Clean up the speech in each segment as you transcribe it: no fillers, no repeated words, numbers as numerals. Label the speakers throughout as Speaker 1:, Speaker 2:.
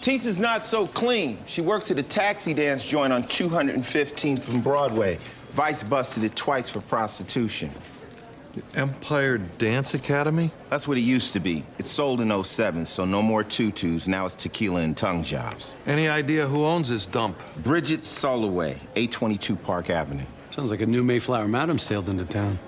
Speaker 1: Tisa's not so clean. She works at a taxi dance joint on 215th from Broadway. Vice busted it twice for prostitution.
Speaker 2: Empire Dance Academy?
Speaker 1: That's what it used to be. It sold in '07, so no more tutus. Now it's tequila and tongue jobs.
Speaker 2: Any idea who owns this dump?
Speaker 1: Bridget Soloway, 822 Park Avenue.
Speaker 3: Sounds like a new Mayflower madam sailed into town.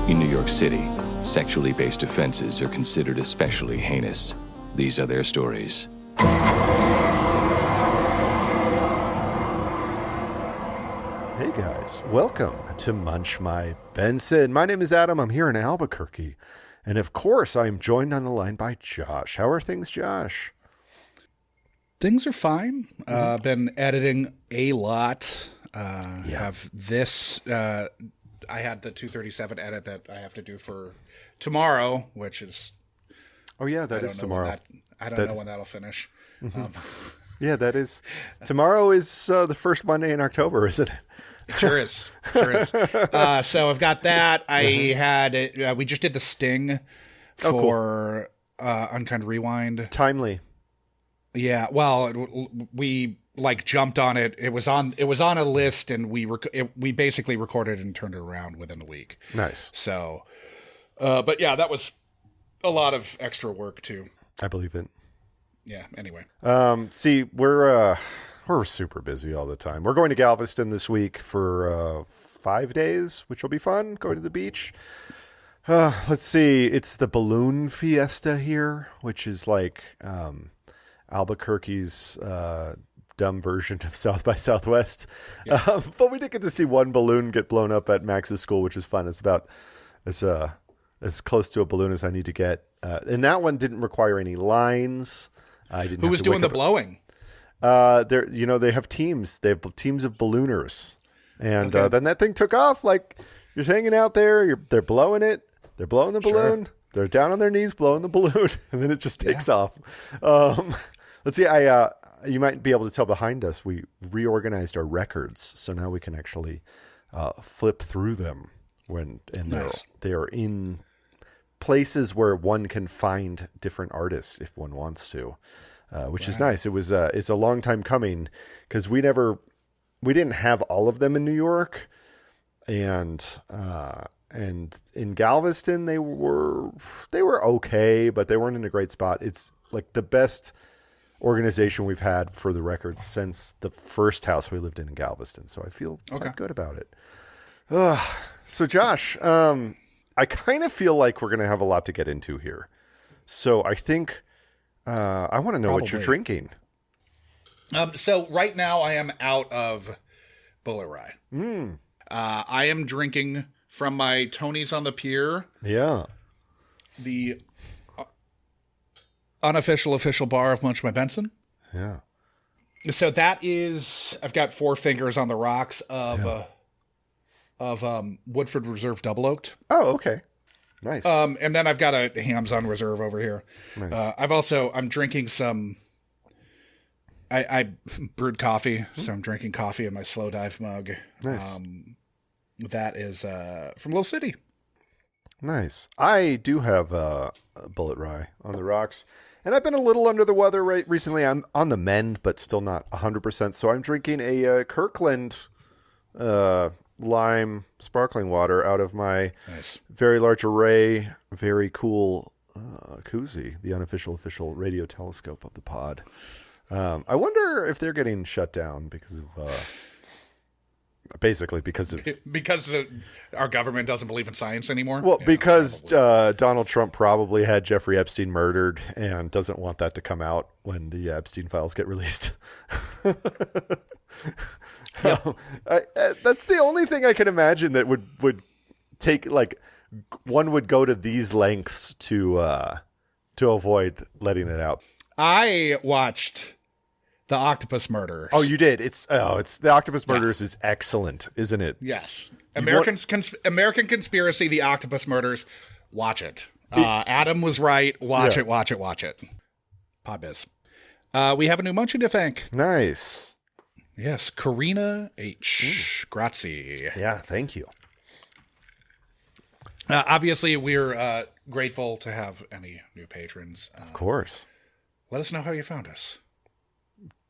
Speaker 4: In New York City, sexually based offenses are considered especially heinous. These are their stories.
Speaker 5: Hey guys, welcome to Munch My Benson. My name is Adam. I'm here in Albuquerque. And of course, I'm joined on the line by Josh. How are things, Josh?
Speaker 6: Things are fine. Been editing a lot. Have this... I had the 237 edit that I have to do for tomorrow, which is...
Speaker 5: Oh, yeah, that is tomorrow.
Speaker 6: I don't know when that'll finish.
Speaker 5: Mm-hmm. Yeah, that is... Tomorrow is the first Monday in October, isn't it?
Speaker 6: It sure is. So I've got that. I had... we just did the Sting for Unkind Rewind.
Speaker 5: Timely.
Speaker 6: Yeah, well, we... jumped on it. It was on a list, and we basically recorded and turned it around within a week.
Speaker 5: Nice.
Speaker 6: So, but yeah, that was a lot of extra work too.
Speaker 5: I believe it.
Speaker 6: Yeah. Anyway.
Speaker 5: See, we're super busy all the time. We're going to Galveston this week for 5 days, which will be fun. Going to the beach. Let's see. It's the balloon fiesta here, which is like Albuquerque's dumb version of South by Southwest. Yeah. But we did get to see one balloon get blown up at Max's school, which is fun. It's about as close to a balloon as I need to get. And that one didn't require any lines.
Speaker 6: Who was doing the blowing?
Speaker 5: They have teams. They have teams of ballooners. And then that thing took off. Like, you're hanging out there. They're blowing it. They're blowing the balloon. Sure. They're down on their knees blowing the balloon. And then it just takes off. Let's see. You might be able to tell behind us, we reorganized our records, so now we can actually flip through them they are in places where one can find different artists if one wants to, which is nice. It's a long time coming because we didn't have all of them in New York, and in Galveston they were okay, but they weren't in a great spot. It's like the best organization we've had for the records since the first house we lived in Galveston. So I feel quite good about it. So Josh, I kind of feel like we're going to have a lot to get into here. So I think I want to know what you're drinking.
Speaker 6: So right now I am out of Bullet Rye. I am drinking from my Tony's on the Pier.
Speaker 5: Yeah.
Speaker 6: The unofficial official bar of Munch My Benson.
Speaker 5: Yeah.
Speaker 6: So that is, I've got 4 fingers on the rocks of Woodford Reserve Double Oaked.
Speaker 5: Oh, okay. Nice.
Speaker 6: And then I've got a Hams on Reserve over here. Nice. I'm drinking some, I brewed coffee, so I'm drinking coffee in my Slow Dive mug.
Speaker 5: Nice.
Speaker 6: That is from Little City.
Speaker 5: Nice. I do have a Bullet Rye on the rocks. And I've been a little under the weather recently. I'm on the mend, but still not 100%. So I'm drinking a Kirkland lime sparkling water out of my very large array, very cool koozie, the unofficial official radio telescope of the pod. I wonder if they're getting shut down because of... because
Speaker 6: our government doesn't believe in science anymore.
Speaker 5: Well, because Donald Trump probably had Jeffrey Epstein murdered and doesn't want that to come out when the Epstein files get released. That's the only thing I can imagine that would take, like, one would go to these lengths to avoid letting it out.
Speaker 6: I watched The Octopus Murders.
Speaker 5: Oh, you did. It's the Octopus Murders is excellent, isn't it?
Speaker 6: Yes. American Conspiracy, The Octopus Murders. Watch it. Adam was right. Watch it. Podbiz. We have a new Munchy to thank.
Speaker 5: Nice.
Speaker 6: Yes, Karina H. Grazie.
Speaker 5: Yeah, thank you.
Speaker 6: Obviously, we're grateful to have any new patrons.
Speaker 5: Of course.
Speaker 6: Let us know how you found us.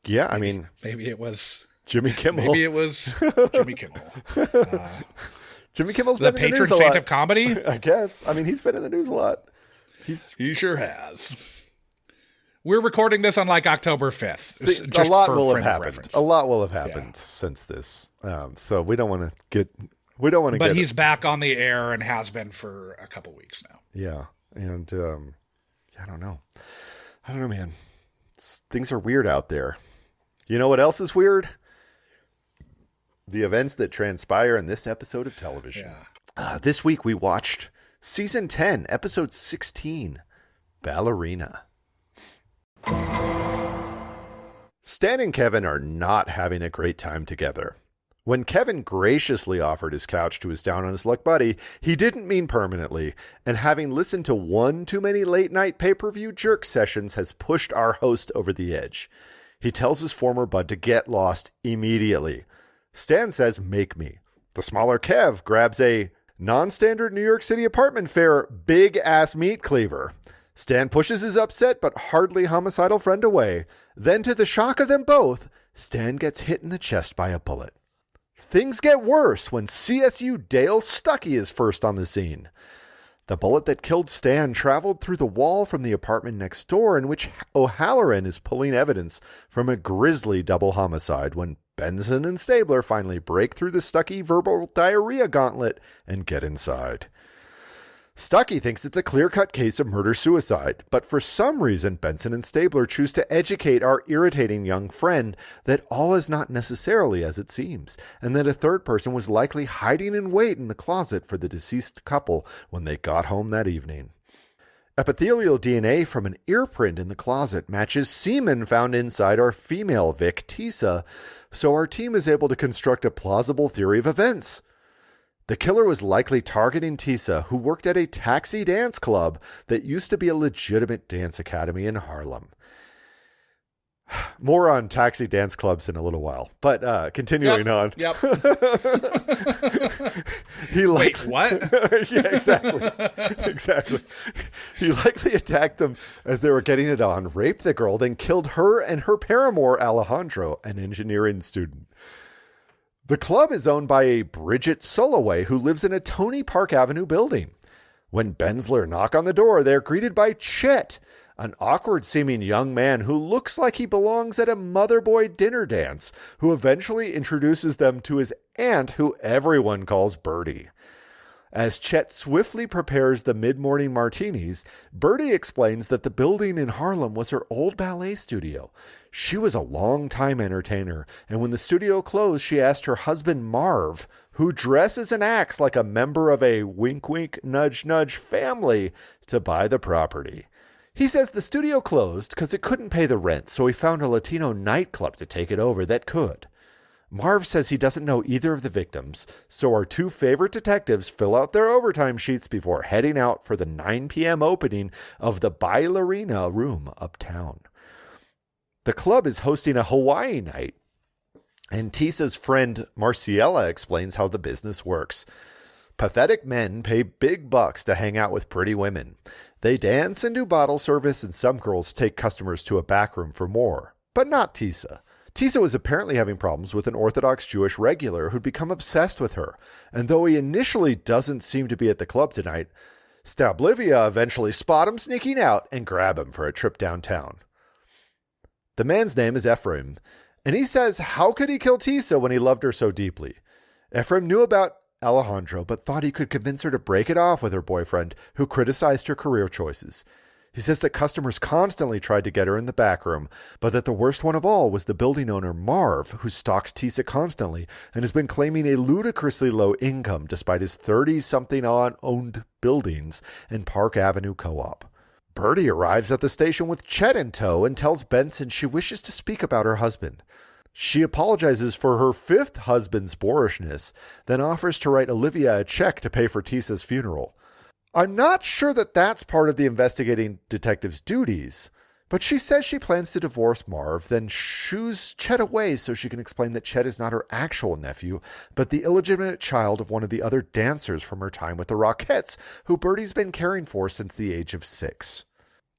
Speaker 5: Yeah, I mean...
Speaker 6: Maybe it was...
Speaker 5: Jimmy Kimmel.
Speaker 6: Maybe it was Jimmy Kimmel.
Speaker 5: Jimmy Kimmel's
Speaker 6: the
Speaker 5: been in the
Speaker 6: patron
Speaker 5: news a
Speaker 6: saint
Speaker 5: lot.
Speaker 6: of comedy?
Speaker 5: I guess. I mean, he's been in the news a lot.
Speaker 6: He sure has. We're recording this on like October 5th.
Speaker 5: A lot will have happened.
Speaker 6: Reference.
Speaker 5: A lot will have happened since this. So we don't want to get...
Speaker 6: But he's back on the air and has been for a couple weeks now.
Speaker 5: Yeah. And I don't know. Man. Things are weird out there. You know what else is weird? The events that transpire in this episode of television. Yeah. This week we watched Season 10, Episode 16, Ballerina. Stan and Kevin are not having a great time together. When Kevin graciously offered his couch to his down-on-his-luck buddy, he didn't mean permanently, and having listened to one too many late-night pay-per-view jerk sessions has pushed our host over the edge. He tells his former bud to get lost immediately. Stan says, "Make me." The smaller Kev grabs a non-standard New York City apartment fare big-ass meat cleaver. Stan pushes his upset but hardly homicidal friend away. Then, to the shock of them both, Stan gets hit in the chest by a bullet. Things get worse when CSU Dale Stuckey is first on the scene. The bullet that killed Stan traveled through the wall from the apartment next door, in which O'Halloran is pulling evidence from a grisly double homicide when Benson and Stabler finally break through the Stuckey verbal diarrhea gauntlet and get inside. Stuckey thinks it's a clear-cut case of murder-suicide, but for some reason Benson and Stabler choose to educate our irritating young friend that all is not necessarily as it seems, and that a third person was likely hiding in wait in the closet for the deceased couple when they got home that evening. Epithelial DNA from an ear print in the closet matches semen found inside our female Vic, Tisa, so our team is able to construct a plausible theory of events. The killer was likely targeting Tisa, who worked at a taxi dance club that used to be a legitimate dance academy in Harlem. More on taxi dance clubs in a little while, but continuing on.
Speaker 6: Yep.
Speaker 5: Wait,
Speaker 6: what?
Speaker 5: Yeah, exactly. He likely attacked them as they were getting it on, raped the girl, then killed her and her paramour, Alejandro, an engineering student. The club is owned by a Bridget Soloway who lives in a Tony Park Avenue building. When Bensler knock on the door, they're greeted by Chet, an awkward-seeming young man who looks like he belongs at a Motherboy dinner dance, who eventually introduces them to his aunt, who everyone calls Bertie. As Chet swiftly prepares the mid-morning martinis, Bertie explains that the building in Harlem was her old ballet studio. She was a long-time entertainer, and when the studio closed, she asked her husband Marv, who dresses and acts like a member of a wink-wink, nudge-nudge family, to buy the property. He says the studio closed because it couldn't pay the rent, so he found a Latino nightclub to take it over that could. Marv says he doesn't know either of the victims, so our two favorite detectives fill out their overtime sheets before heading out for the 9 p.m. opening of the Ballerina room uptown. The club is hosting a Hawaii night, and Tisa's friend Marciela explains how the business works. Pathetic men pay big bucks to hang out with pretty women. They dance and do bottle service, and some girls take customers to a back room for more. But not Tisa. Tisa was apparently having problems with an Orthodox Jewish regular who'd become obsessed with her, and though he initially doesn't seem to be at the club tonight, Stablivia eventually spot him sneaking out and grab him for a trip downtown. The man's name is Ephraim, and he says how could he kill Tisa when he loved her so deeply? Ephraim knew about Alejandro, but thought he could convince her to break it off with her boyfriend, who criticized her career choices. He says that customers constantly tried to get her in the back room, but that the worst one of all was the building owner, Marv, who stalks Tisa constantly and has been claiming a ludicrously low income despite his 30-something owned buildings and Park Avenue co-op. Bertie arrives at the station with Chet in tow and tells Benson she wishes to speak about her husband. She apologizes for her 5th husband's boorishness, then offers to write Olivia a check to pay for Tisa's funeral. I'm not sure that that's part of the investigating detective's duties, but she says she plans to divorce Marv, then shoos Chet away so she can explain that Chet is not her actual nephew, but the illegitimate child of one of the other dancers from her time with the Rockettes, who Bertie's been caring for since the age of 6.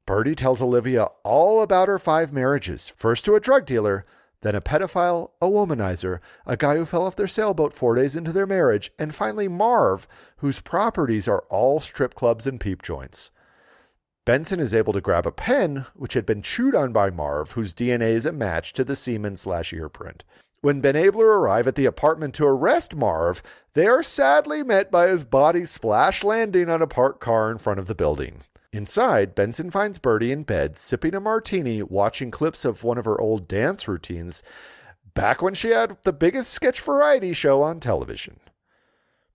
Speaker 5: Bertie tells Olivia all about her 5 marriages, first to a drug dealer, then a pedophile, a womanizer, a guy who fell off their sailboat 4 days into their marriage, and finally Marv, whose properties are all strip clubs and peep joints. Benson is able to grab a pen, which had been chewed on by Marv, whose DNA is a match to the semen/ear print. When Ben Abler arrive at the apartment to arrest Marv, they are sadly met by his body splash landing on a parked car in front of the building. Inside, Benson finds Bertie in bed, sipping a martini, watching clips of one of her old dance routines, back when she had the biggest sketch variety show on television.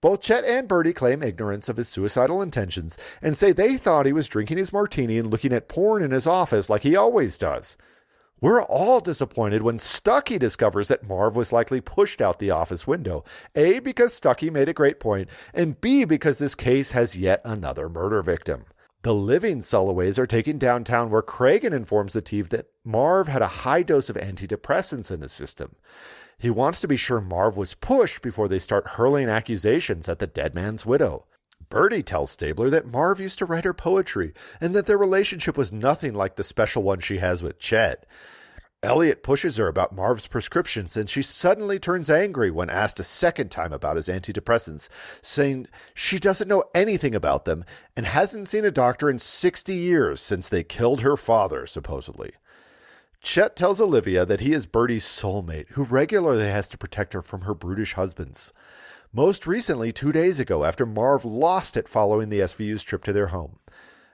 Speaker 5: Both Chet and Bertie claim ignorance of his suicidal intentions and say they thought he was drinking his martini and looking at porn in his office like he always does. We're all disappointed when Stucky discovers that Marv was likely pushed out the office window, A, because Stucky made a great point, and B, because this case has yet another murder victim. The living Sulliways are taken downtown where Cragen informs the thief that Marv had a high dose of antidepressants in his system. He wants to be sure Marv was pushed before they start hurling accusations at the dead man's widow. Bertie tells Stabler that Marv used to write her poetry and that their relationship was nothing like the special one she has with Chet. Elliot pushes her about Marv's prescriptions, and she suddenly turns angry when asked a second time about his antidepressants, saying she doesn't know anything about them and hasn't seen a doctor in 60 years since they killed her father, supposedly. Chet tells Olivia that he is Bertie's soulmate, who regularly has to protect her from her brutish husbands. Most recently, 2 days ago, after Marv lost it following the SVU's trip to their home.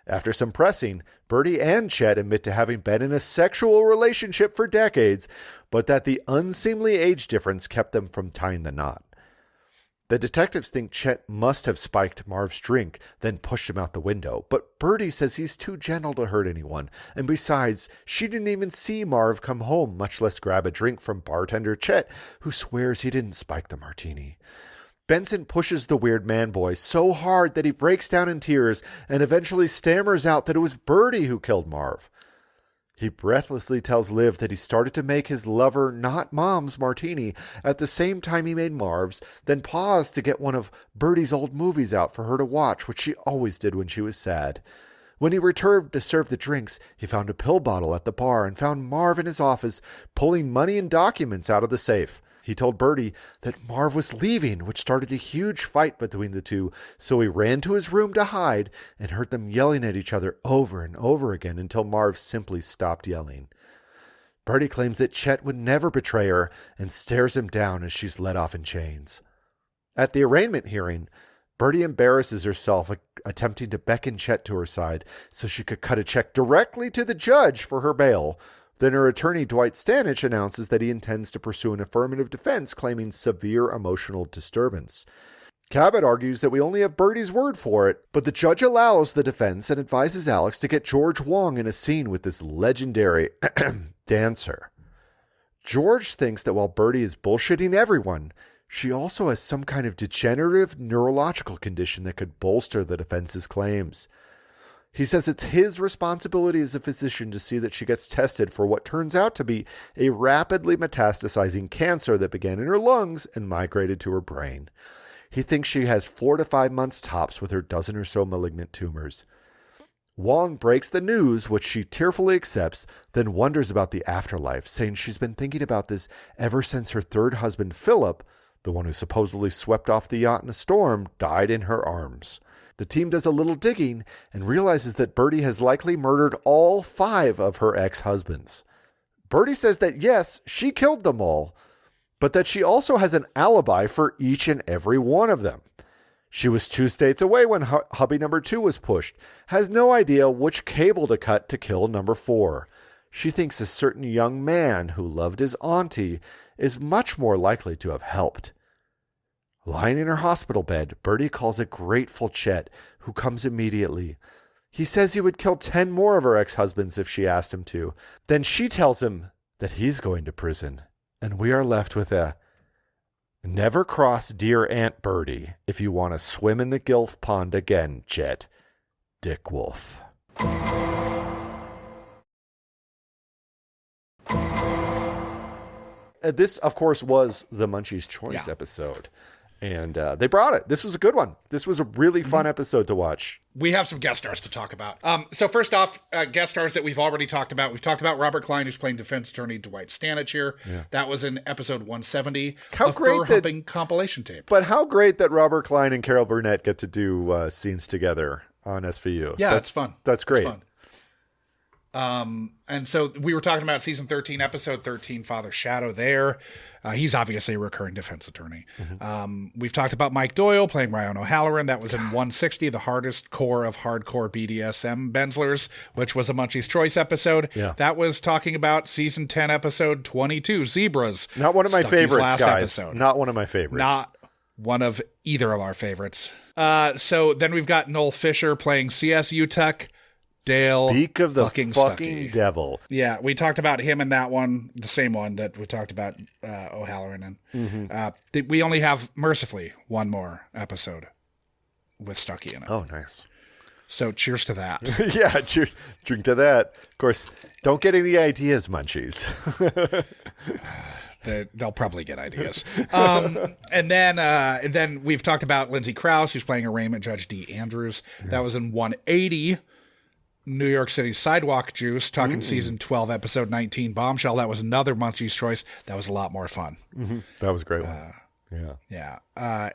Speaker 5: After some pressing, Bertie and Chet admit to having been in a sexual relationship for decades, but that the unseemly age difference kept them from tying the knot. The detectives think Chet must have spiked Marv's drink, then pushed him out the window, but Bertie says he's too gentle to hurt anyone, and besides, she didn't even see Marv come home, much less grab a drink from bartender Chet, who swears he didn't spike the martini. Benson pushes the weird man boy so hard that he breaks down in tears and eventually stammers out that it was Bertie who killed Marv. He breathlessly tells Liv that he started to make his lover, not Mom's, martini at the same time he made Marv's, then paused to get one of Bertie's old movies out for her to watch, which she always did when she was sad. When he returned to serve the drinks, he found a pill bottle at the bar and found Marv in his office pulling money and documents out of the safe. He told Bertie that Marv was leaving, which started a huge fight between the two, so he ran to his room to hide and heard them yelling at each other over and over again until Marv simply stopped yelling. Bertie claims that Chet would never betray her and stares him down as she's let off in chains. At the arraignment hearing, Bertie embarrasses herself, attempting to beckon Chet to her side so she could cut a check directly to the judge for her bail. Then her attorney, Dwight Stanich, announces that he intends to pursue an affirmative defense claiming severe emotional disturbance. Cabot argues that we only have Bertie's word for it, but the judge allows the defense and advises Alex to get George Wong in a scene with this legendary dancer. George thinks that while Bertie is bullshitting everyone, she also has some kind of degenerative neurological condition that could bolster the defense's claims. He says it's his responsibility as a physician to see that she gets tested for what turns out to be a rapidly metastasizing cancer that began in her lungs and migrated to her brain. He thinks she has 4 to 5 months tops with her dozen or so malignant tumors. Wong breaks the news, which she tearfully accepts, then wonders about the afterlife, saying she's been thinking about this ever since her third husband, Philip, the one who supposedly swept off the yacht in a storm, died in her arms. The team does a little digging and realizes that Bertie has likely murdered all 5 of her ex-husbands. Bertie says that yes, she killed them all, but that she also has an alibi for each and every one of them. She was 2 states away when hubby number 2 was pushed, has no idea which cable to cut to kill number 4. She thinks a certain young man who loved his auntie is much more likely to have helped. Lying in her hospital bed, Bertie calls a grateful Chet, who comes immediately. He says he would kill 10 more of her ex-husbands if she asked him to. Then she tells him that he's going to prison. And we are left with a never cross dear Aunt Birdie if you want to swim in the Gilf Pond again, Jet. Dick Wolf. This, of course, was the Munchies Choice episode. And they brought it. This was a good one. This was a really fun episode to watch.
Speaker 6: We have some guest stars to talk about. So first off, guest stars that we've already talked about. We've talked about Robert Klein, who's playing defense attorney Dwight Stanich here. Yeah. That was in episode 170.
Speaker 5: How great
Speaker 6: fur-humping compilation tape.
Speaker 5: But how great that Robert Klein and Carol Burnett get to do scenes together on SVU.
Speaker 6: Yeah, that's fun.
Speaker 5: That's great.
Speaker 6: It's fun. And so we were talking about season 13, episode 13, Father Shadow there. He's obviously a recurring defense attorney. We've talked about Mike Doyle playing Ryan O'Halloran. That was in 160, the hardest core of hardcore BDSM Benzlers, which was a Munchies Choice episode.
Speaker 5: Yeah.
Speaker 6: That was talking about season 10, episode 22, Zebras.
Speaker 5: Not one of my
Speaker 6: Stucky's
Speaker 5: favorites,
Speaker 6: last
Speaker 5: guys.
Speaker 6: episode.
Speaker 5: Not one of my favorites.
Speaker 6: Not one of either of our favorites. So then we've got Noel Fisher playing C.S. Utuck. Dale,
Speaker 5: Speak of the
Speaker 6: fucking
Speaker 5: devil.
Speaker 6: Yeah, we talked about him in that one, the same one that we talked about O'Halloran in. We only have, mercifully, one more episode with Stucky in it.
Speaker 5: Oh, nice.
Speaker 6: So cheers to that.
Speaker 5: Yeah, cheers. Drink to that. Of course, don't get any ideas, Munchies.
Speaker 6: They'll probably get ideas. And then we've talked about Lindsay Krause, who's playing arraignment Judge D. Andrews. That was in 180. New York City Sidewalk Juice, talking season 12, episode 19, Bombshell. That was another Munchies Choice. That was a lot more fun.
Speaker 5: That was a great one.
Speaker 6: Yeah.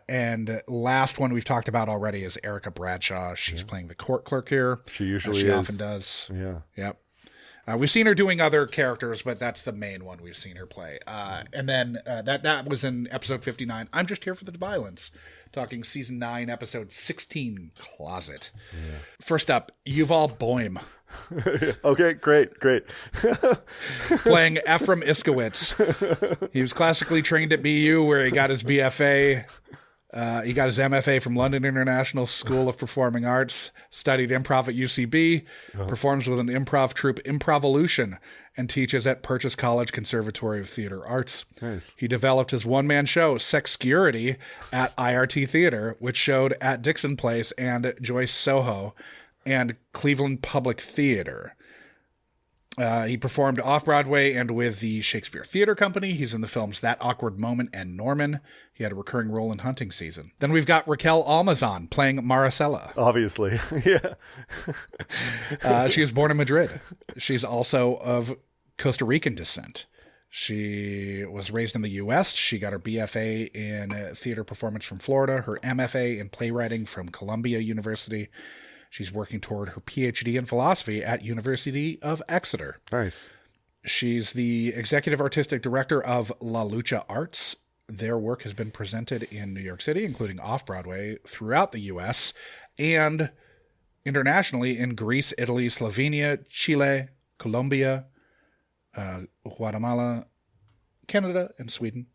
Speaker 6: And last one we've talked about already is Erica Bradshaw. She's playing the court clerk here.
Speaker 5: She usually
Speaker 6: she
Speaker 5: is.
Speaker 6: often does.
Speaker 5: Yeah.
Speaker 6: Yep. We've seen her doing other characters, but that's the main one we've seen her play. And then that was in episode 59. I'm Just Here for the Violence, talking season 9, episode 16, Closet. Yeah. First up, Yuval Boehm.
Speaker 5: Okay, great.
Speaker 6: Playing Ephraim Iskowitz. He was classically trained at BU, where he got his BFA. He got his MFA from London International School of Performing Arts, studied improv at UCB, performs with an improv troupe Improvolution, and teaches at Purchase College Conservatory of Theater Arts.
Speaker 5: Nice.
Speaker 6: He developed his one-man show, Sexcurity, at IRT Theater, which showed at Dixon Place and Joyce Soho and Cleveland Public Theater. He performed off-Broadway and with the Shakespeare Theater Company. He's in the films That Awkward Moment and Norman. He had a recurring role in Hunting Season. Then we've got Raquel Almazan playing Maricela.
Speaker 5: Obviously, yeah.
Speaker 6: She was born in Madrid. She's also of Costa Rican descent. She was raised in the U.S. She got her BFA in theater performance from Florida, her MFA in playwriting from Columbia University. She's working toward her PhD in philosophy at University of Exeter.
Speaker 5: Nice.
Speaker 6: She's the executive artistic director of La Lucha Arts. Their work has been presented in New York City, including off-Broadway, throughout the U.S., and internationally in Greece, Italy, Slovenia, Chile, Colombia, Guatemala, Canada, and Sweden.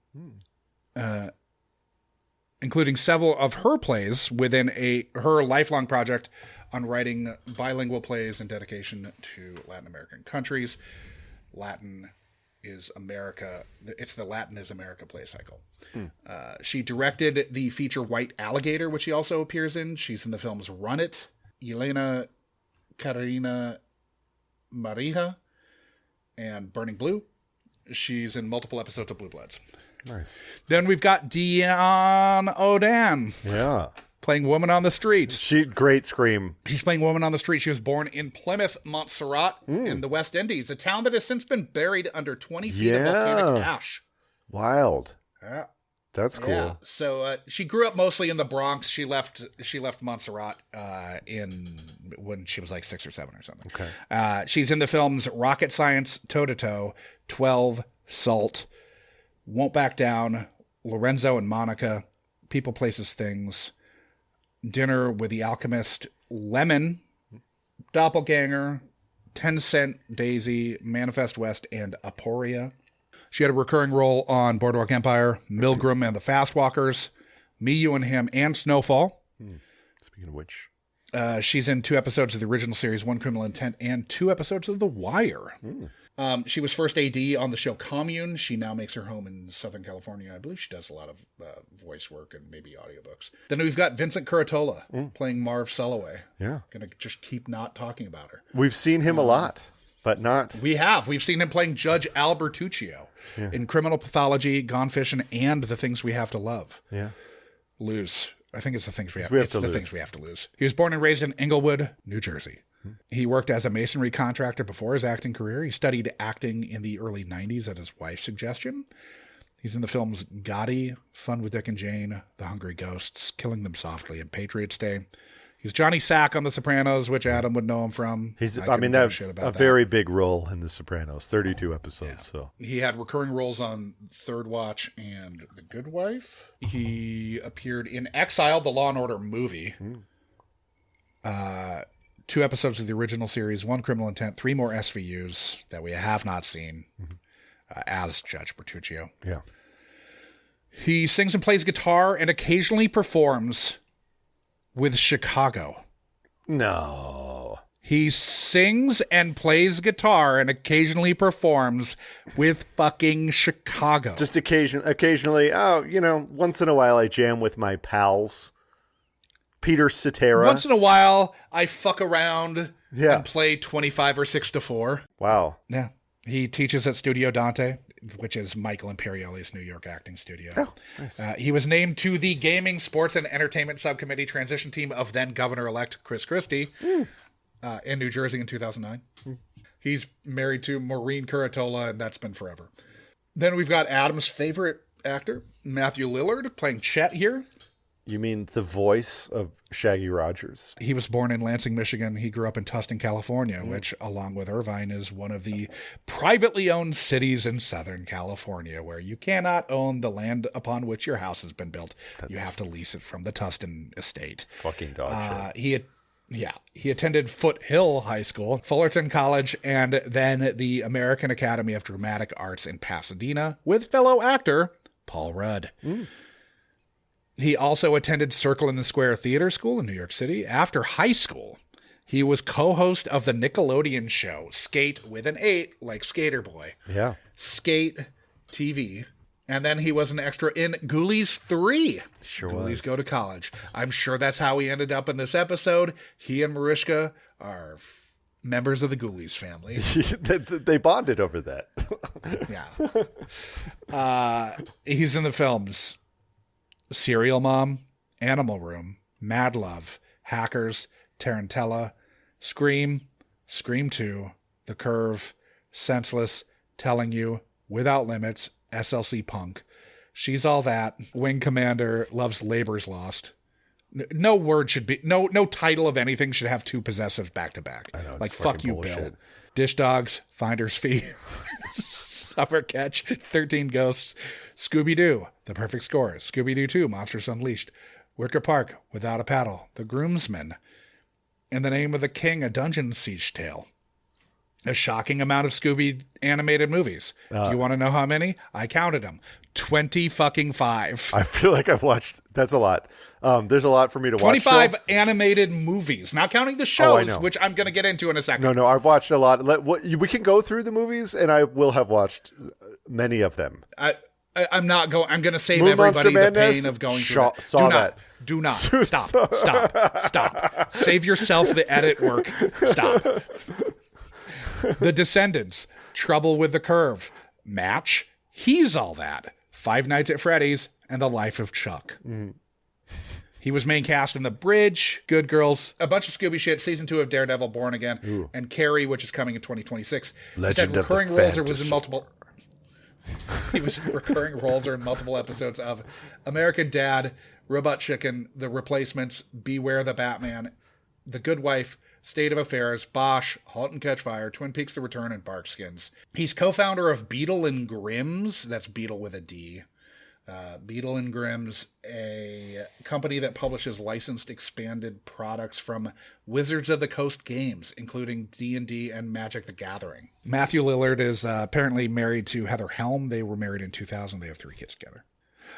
Speaker 6: Including several of her plays within her lifelong project on writing bilingual plays in dedication to Latin American countries. Latin is America. It's the Latin is America play cycle. She directed the feature White Alligator, which she also appears in. She's in the films Run It, Elena Katerina Maria, and Burning Blue. She's in multiple episodes of Blue Bloods.
Speaker 5: Nice.
Speaker 6: Then we've got Dion Odan.
Speaker 5: Yeah.
Speaker 6: Playing Woman on the Street.
Speaker 5: Great scream.
Speaker 6: She's playing Woman on the Street. She was born in Plymouth, Montserrat, in the West Indies, a town that has since been buried under 20 feet of volcanic ash.
Speaker 5: Wild.
Speaker 6: Yeah.
Speaker 5: That's cool.
Speaker 6: Yeah. So she grew up mostly in the Bronx. She left Montserrat when she was like 6 or 7 or something.
Speaker 5: Okay.
Speaker 6: She's in the films Rocket Science, Toe to Toe, 12, Salt, Won't Back Down, Lorenzo and Monica, People, Places, Things, Dinner with the Alchemist, Lemon, Doppelganger, 10 Cent, Daisy, Manifest West, and Aporia. She had a recurring role on Boardwalk Empire, Milgram and the Fast Walkers, Me, You, and Him, and Snowfall.
Speaker 5: Speaking of which.
Speaker 6: She's in 2 episodes of the original series, One Criminal Intent, and 2 episodes of The Wire. She was first AD on the show Commune. She now makes her home in Southern California. I believe she does a lot of voice work and maybe audiobooks. Then we've got Vincent Curatola playing Marv Sulloway.
Speaker 5: Yeah.
Speaker 6: Gonna just keep not talking about her.
Speaker 5: We've seen him a lot, but not.
Speaker 6: We've seen him playing Judge Al Bertuccio in Criminal Pathology, Gone Fishing, and The Things We Have to Love.
Speaker 5: Yeah.
Speaker 6: Lose. I think it's The Things We Have, Things We Have to Lose. He was born and raised in Englewood, New Jersey. He worked as a masonry contractor before his acting career. He studied acting in the early 90s at his wife's suggestion. He's in the films Gotti, Fun with Dick and Jane, The Hungry Ghosts, Killing Them Softly, and Patriots Day. He's Johnny Sack on The Sopranos, which Adam would know him from.
Speaker 5: That's a very big role in The Sopranos, 32 episodes. Yeah. So
Speaker 6: he had recurring roles on Third Watch and The Good Wife. He appeared in Exile, the Law and Order movie. 2 episodes of the original series, 1 Criminal Intent, 3 more SVUs that we have not seen as Judge Bertuccio.
Speaker 5: Yeah.
Speaker 6: He sings and plays guitar and occasionally performs with Chicago.
Speaker 5: No.
Speaker 6: He sings and plays guitar and occasionally performs with fucking Chicago.
Speaker 5: Just occasionally, once in a while I jam with my pals. Peter Cetera.
Speaker 6: Once in a while, I fuck around and play 25 or 6 to 4.
Speaker 5: Wow.
Speaker 6: Yeah. He teaches at Studio Dante, which is Michael Imperioli's New York acting studio.
Speaker 5: Oh, nice.
Speaker 6: He was named to the Gaming, Sports, and Entertainment Subcommittee transition team of then Governor-elect Chris Christie in New Jersey in 2009. He's married to Maureen Curatola, and that's been forever. Then we've got Adam's favorite actor, Matthew Lillard, playing Chet here.
Speaker 5: You mean the voice of Shaggy Rogers?
Speaker 6: He was born in Lansing, Michigan. He grew up in Tustin, California, which, along with Irvine, is one of the privately owned cities in Southern California, where you cannot own the land upon which your house has been built. You have to lease it from the Tustin estate.
Speaker 5: Fucking dog shit.
Speaker 6: He attended Foothill High School, Fullerton College, and then the American Academy of Dramatic Arts in Pasadena with fellow actor Paul Rudd. He also attended Circle in the Square Theater School in New York City. After high school, he was co-host of the Nickelodeon show Skate with an 8, like Skater Boy.
Speaker 5: Yeah.
Speaker 6: Skate TV. And then he was an extra in Ghoulies 3.
Speaker 5: Sure
Speaker 6: Ghoulies
Speaker 5: was.
Speaker 6: Go to College. I'm sure that's how he ended up in this episode. He and Mariska are members of the Ghoulies family.
Speaker 5: They bonded over that.
Speaker 6: Yeah. He's in the films Serial Mom, Animal Room, Mad Love, Hackers, Tarantella, Scream, Scream 2, The Curve, Senseless, Telling You, Without Limits, SLC Punk, She's All That, Wing Commander, Loves Labor's Lost. No word should be, no title of anything should have 2 possessives back to back.
Speaker 5: I know,
Speaker 6: like, fuck you,
Speaker 5: bullshit.
Speaker 6: Bill. Dish Dogs, Finder's Fee, Summer Catch, 13 Ghosts, Scooby-Doo, The Perfect Score, Scooby-Doo 2, Monsters Unleashed, Wicker Park, Without a Paddle, The Groomsman, In the Name of the King, A Dungeon Siege Tale. A shocking amount of Scooby animated movies. Do you want to know how many? I counted them. 25.
Speaker 5: I feel like I've watched. That's a lot. There's a lot for me to watch.
Speaker 6: 25
Speaker 5: still.
Speaker 6: Animated movies, not counting the shows,
Speaker 5: know.
Speaker 6: which I'm going to get into in a second.
Speaker 5: No, I've watched a lot. We can go through the movies, and I will have watched many of them.
Speaker 6: I'm not going. I'm going to save
Speaker 5: Moon
Speaker 6: everybody
Speaker 5: Monster
Speaker 6: the
Speaker 5: Madness,
Speaker 6: pain of going through that.
Speaker 5: saw that.
Speaker 6: Do not. Stop. Save yourself the edit work. Stop. The Descendants, Trouble with the Curve, Match, He's All That, Five Nights at Freddy's, and The Life of Chuck. He was main cast in The Bridge, Good Girls, a bunch of Scooby shit, season 2 of Daredevil, Born Again, and Carrie, which is coming in 2026.
Speaker 5: Legend
Speaker 6: he said
Speaker 5: of the
Speaker 6: recurring roles or was in
Speaker 5: Phantasm.
Speaker 6: multiple. He was recurring roles or in multiple episodes of American Dad, Robot Chicken, The Replacements, Beware the Batman, The Good Wife, State of Affairs, Bosch, Halt and Catch Fire, Twin Peaks The Return, and Barkskins. He's co-founder of Beetle and Grimm's. That's Beetle with a D. Beetle and Grimm's, a company that publishes licensed expanded products from Wizards of the Coast games, including D&D and Magic the Gathering. Matthew Lillard is apparently married to Heather Helm. They were married in 2000. They have 3 kids together.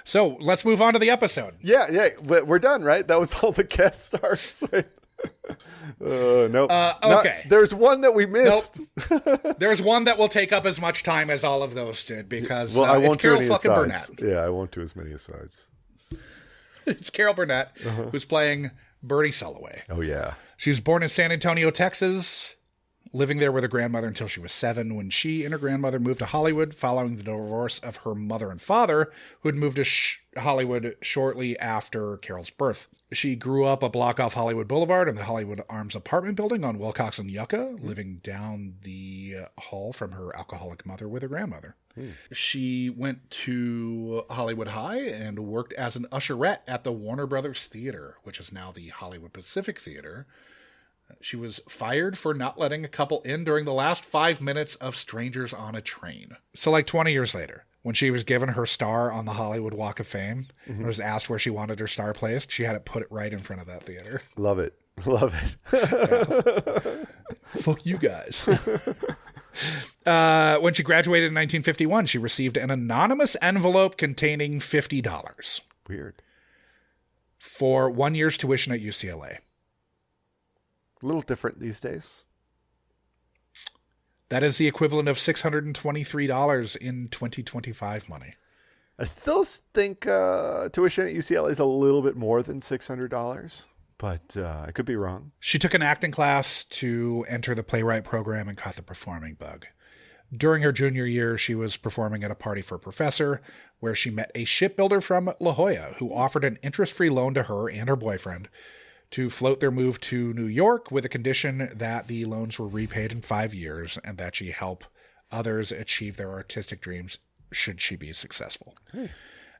Speaker 6: So let's move on to the episode.
Speaker 5: Yeah, we're done, right? That was all the guest stars. Nope.
Speaker 6: Okay.
Speaker 5: There's one that we missed.
Speaker 6: Nope. There's one that will take up as much time as all of those did because
Speaker 5: Well, I won't
Speaker 6: it's Carol
Speaker 5: do any
Speaker 6: fucking
Speaker 5: asides.
Speaker 6: Burnett.
Speaker 5: Yeah, I won't do as many asides.
Speaker 6: It's Carol Burnett who's playing Bertie Sulloway.
Speaker 5: Oh, yeah.
Speaker 6: She was born in San Antonio, Texas, living there with her grandmother until she was 7 when she and her grandmother moved to Hollywood following the divorce of her mother and father, who had moved to Hollywood shortly after Carol's birth. She grew up a block off Hollywood Boulevard in the Hollywood Arms apartment building on Wilcox and Yucca, living down the hall from her alcoholic mother with her grandmother. She went to Hollywood High and worked as an usherette at the Warner Brothers Theater, which is now the Hollywood Pacific Theater. She was fired for not letting a couple in during the last 5 minutes of Strangers on a Train. So like 20 years later, when she was given her star on the Hollywood Walk of Fame and was asked where she wanted her star placed, she had it put it right in front of that theater.
Speaker 5: Love it. Love it.
Speaker 6: Fuck you guys. When she graduated in 1951, she received an anonymous envelope containing $50
Speaker 5: Weird.
Speaker 6: for 1 year's tuition at UCLA.
Speaker 5: A little different these days.
Speaker 6: That is the equivalent of $623 in 2025 money.
Speaker 5: I still think tuition at UCLA is a little bit more than $600, but I could be wrong.
Speaker 6: She took an acting class to enter the playwright program and caught the performing bug. During her junior year, she was performing at a party for a professor where she met a shipbuilder from La Jolla who offered an interest-free loan to her and her boyfriend to float their move to New York with a condition that the loans were repaid in 5 years and that she help others achieve their artistic dreams should she be successful.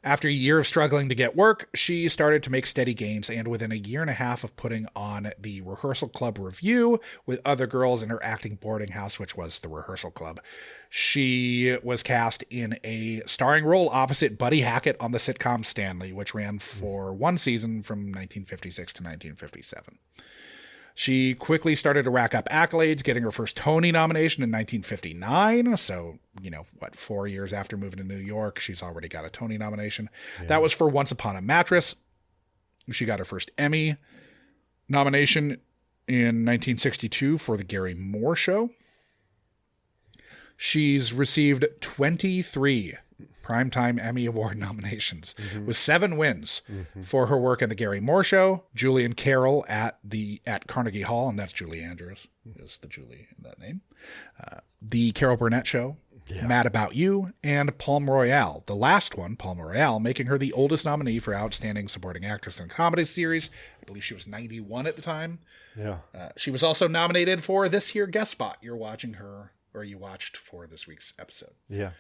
Speaker 6: After a year of struggling to get work, she started to make steady gains, and within a year and a half of putting on the Rehearsal Club Review with other girls in her acting boarding house, which was the Rehearsal Club, she was cast in a starring role opposite Buddy Hackett on the sitcom Stanley, which ran for one season from 1956 to 1957. She quickly started to rack up accolades, getting her first Tony nomination in 1959. So, 4 years after moving to New York, she's already got a Tony nomination. Yeah. That was for Once Upon a Mattress. She got her first Emmy nomination in 1962 for The Gary Moore Show. She's received 23 Primetime Emmy Award nominations with 7 wins for her work in The Gary Moore Show, Julie and Carol at Carnegie Hall, and that's Julie Andrews, is the Julie in that name, The Carol Burnett Show, Mad About You, and Palm Royale. The last one, Palm Royale, making her the oldest nominee for Outstanding Supporting Actress in a Comedy Series. I believe she was 91 at the time. Yeah. She was also nominated for this here guest spot you watched for this week's episode.
Speaker 5: Yeah.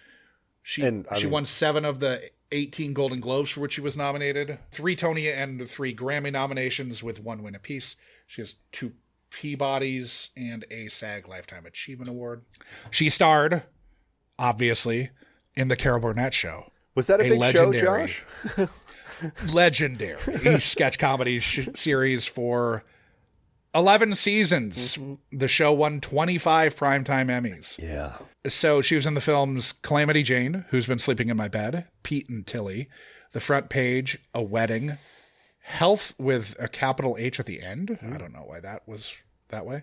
Speaker 6: She won 7 of the 18 Golden Globes for which she was nominated, 3 Tony and 3 Grammy nominations with 1 win apiece. She has 2 Peabodys and a SAG Lifetime Achievement Award. She starred, obviously, in The Carol Burnett Show.
Speaker 5: Was that a big show, Josh?
Speaker 6: Legendary sketch comedy series for 11 seasons. The show won 25 Primetime Emmys.
Speaker 5: Yeah.
Speaker 6: So she was in the films Calamity Jane, Who's Been Sleeping in My Bed, Pete and Tilly, The Front Page, A Wedding, Health with a capital H at the end. I don't know why that was that way.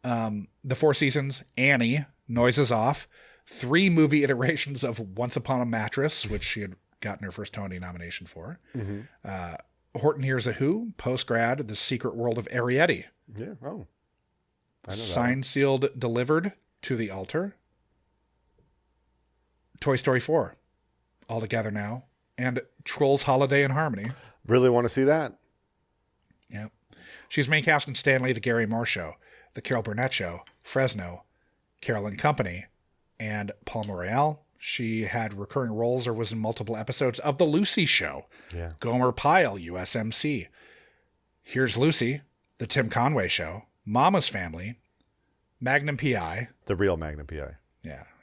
Speaker 6: The 4 Seasons, Annie, Noises Off, 3 movie iterations of Once Upon a Mattress, which she had gotten her first Tony nomination for. Horton Hears a Who, Postgrad, The Secret World of Arrietty.
Speaker 5: Yeah, I know that.
Speaker 6: Signed, Sealed, Delivered, To the Altar. Toy Story 4, All Together Now, and Trolls Holiday in Harmony.
Speaker 5: Really want to see that.
Speaker 6: Yeah. She's main cast in Stanley, The Gary Moore Show, The Carol Burnett Show, Fresno, Carol and Company, and Palm Royale. She had recurring roles or was in multiple episodes of The Lucy Show, Gomer Pyle, USMC, Here's Lucy, The Tim Conway Show, Mama's Family, Magnum P.I.
Speaker 5: The real Magnum P.I.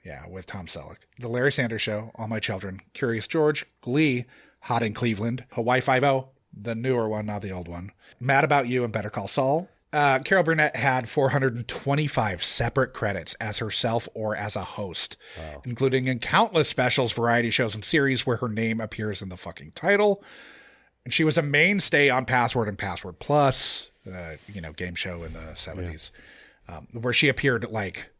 Speaker 6: Yeah, with Tom Selleck. The Larry Sanders Show, All My Children, Curious George, Glee, Hot in Cleveland, Hawaii Five-0, the newer one, not the old one, Mad About You, and Better Call Saul. Carol Burnett had 425 separate credits as herself or as a host, including in countless specials, variety shows, and series where her name appears in the fucking title. And she was a mainstay on Password and Password Plus, game show in the 70s, where she appeared like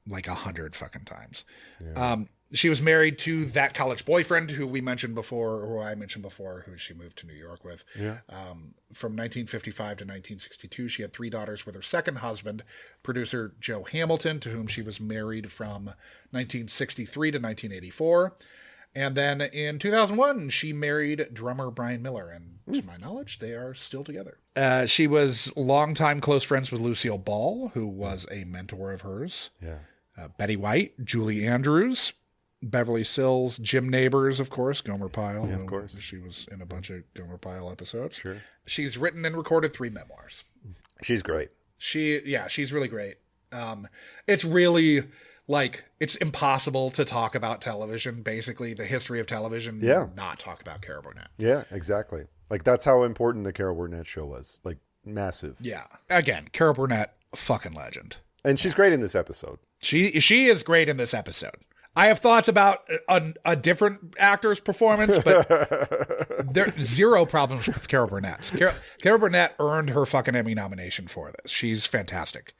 Speaker 6: 100 fucking times. Yeah. She was married to that college boyfriend who I mentioned before, who she moved to New York with.
Speaker 5: Yeah.
Speaker 6: From 1955 to 1962, she had 3 daughters with her second husband, producer Joe Hamilton, to whom she was married from 1963 to 1984. And then in 2001, she married drummer Brian Miller. And to my knowledge, they are still together. She was longtime close friends with Lucille Ball, who was a mentor of hers.
Speaker 5: Yeah.
Speaker 6: Betty White, Julie Andrews, Beverly Sills, Jim Neighbors, of course, Gomer Pyle.
Speaker 5: Yeah, of course.
Speaker 6: She was in a bunch of Gomer Pyle episodes.
Speaker 5: Sure.
Speaker 6: She's written and recorded 3 memoirs.
Speaker 5: She's great.
Speaker 6: She's really great. It's really it's impossible to talk about television, basically the history of television, and not talk about Carol Burnett.
Speaker 5: Yeah, exactly. Like, that's how important the Carol Burnett show was. Like, massive.
Speaker 6: Yeah. Again, Carol Burnett, fucking legend.
Speaker 5: And she's great in this episode.
Speaker 6: She is great in this episode. I have thoughts about a different actor's performance, but there zero problems with Carol Burnett's. Carol Burnett earned her fucking Emmy nomination for this. She's fantastic.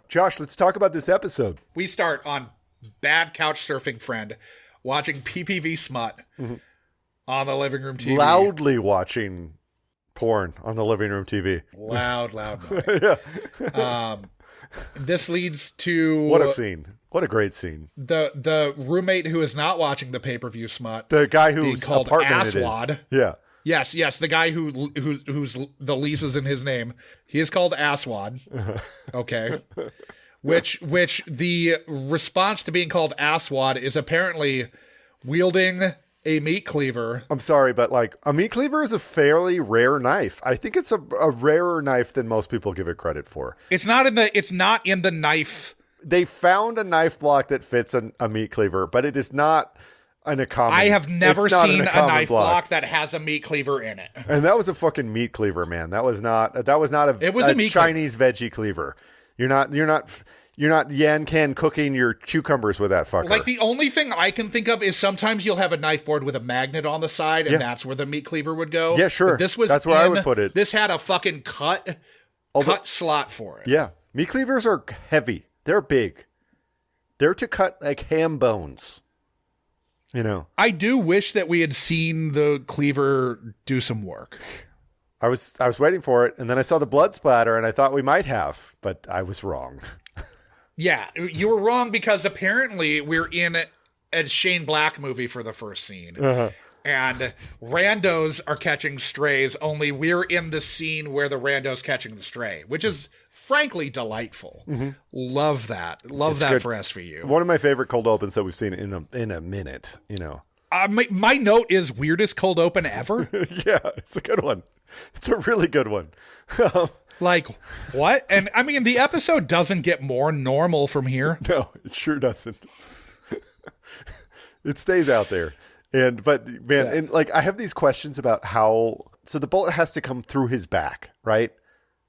Speaker 5: Josh, let's talk about this episode.
Speaker 6: We start on bad couch surfing friend watching PPV smut on the living room TV.
Speaker 5: Loudly watching porn on the living room TV.
Speaker 6: Loud.
Speaker 5: Yeah.
Speaker 6: This leads to
Speaker 5: What a scene. What a great scene.
Speaker 6: The roommate who is not watching the pay-per-view smut.
Speaker 5: The guy
Speaker 6: being
Speaker 5: whose
Speaker 6: called
Speaker 5: apartment
Speaker 6: Asswad.
Speaker 5: it is. Yeah.
Speaker 6: Yes, the guy who's the lease is in his name. He is called Asswad. Okay. Which the response to being called Asswad is apparently wielding a meat cleaver.
Speaker 5: I'm sorry, but a meat cleaver is a fairly rare knife. I think it's a rarer knife than most people give it credit for.
Speaker 6: It's not in the knife.
Speaker 5: They found a knife block that fits a meat cleaver, but it is not a common.
Speaker 6: I have never seen a knife block
Speaker 5: block
Speaker 6: that has a meat cleaver in it.
Speaker 5: And that was a fucking meat cleaver, man. That was not
Speaker 6: It was a meat
Speaker 5: Chinese veggie cleaver. You're not Yan Can cooking your cucumbers with that fucker.
Speaker 6: Like, the only thing I can think of is sometimes you'll have a knife board with a magnet on the side, and that's where the meat cleaver would go.
Speaker 5: Yeah, sure.
Speaker 6: But
Speaker 5: that's where I would put it.
Speaker 6: This had a fucking cut slot for it.
Speaker 5: Yeah. Meat cleavers are heavy. They're big. They're to cut like ham bones.
Speaker 6: I do wish that we had seen the cleaver do some work.
Speaker 5: I was waiting for it, and then I saw the blood splatter, and I thought we might have, but I was wrong.
Speaker 6: Yeah, you were wrong, because apparently we're in a Shane Black movie for the first scene. And randos are catching strays, only we're in the scene where the rando's catching the stray, which is frankly delightful. Love that. Love that good for SVU.
Speaker 5: One of my favorite cold opens that we've seen in a minute,
Speaker 6: My note is weirdest cold open ever.
Speaker 5: Yeah, it's a good one. It's a really good one.
Speaker 6: Like, what? And I mean, the episode doesn't get more normal from here.
Speaker 5: No, it sure doesn't. It stays out there. But man, I have these questions about how, so the bullet has to come through his back, right?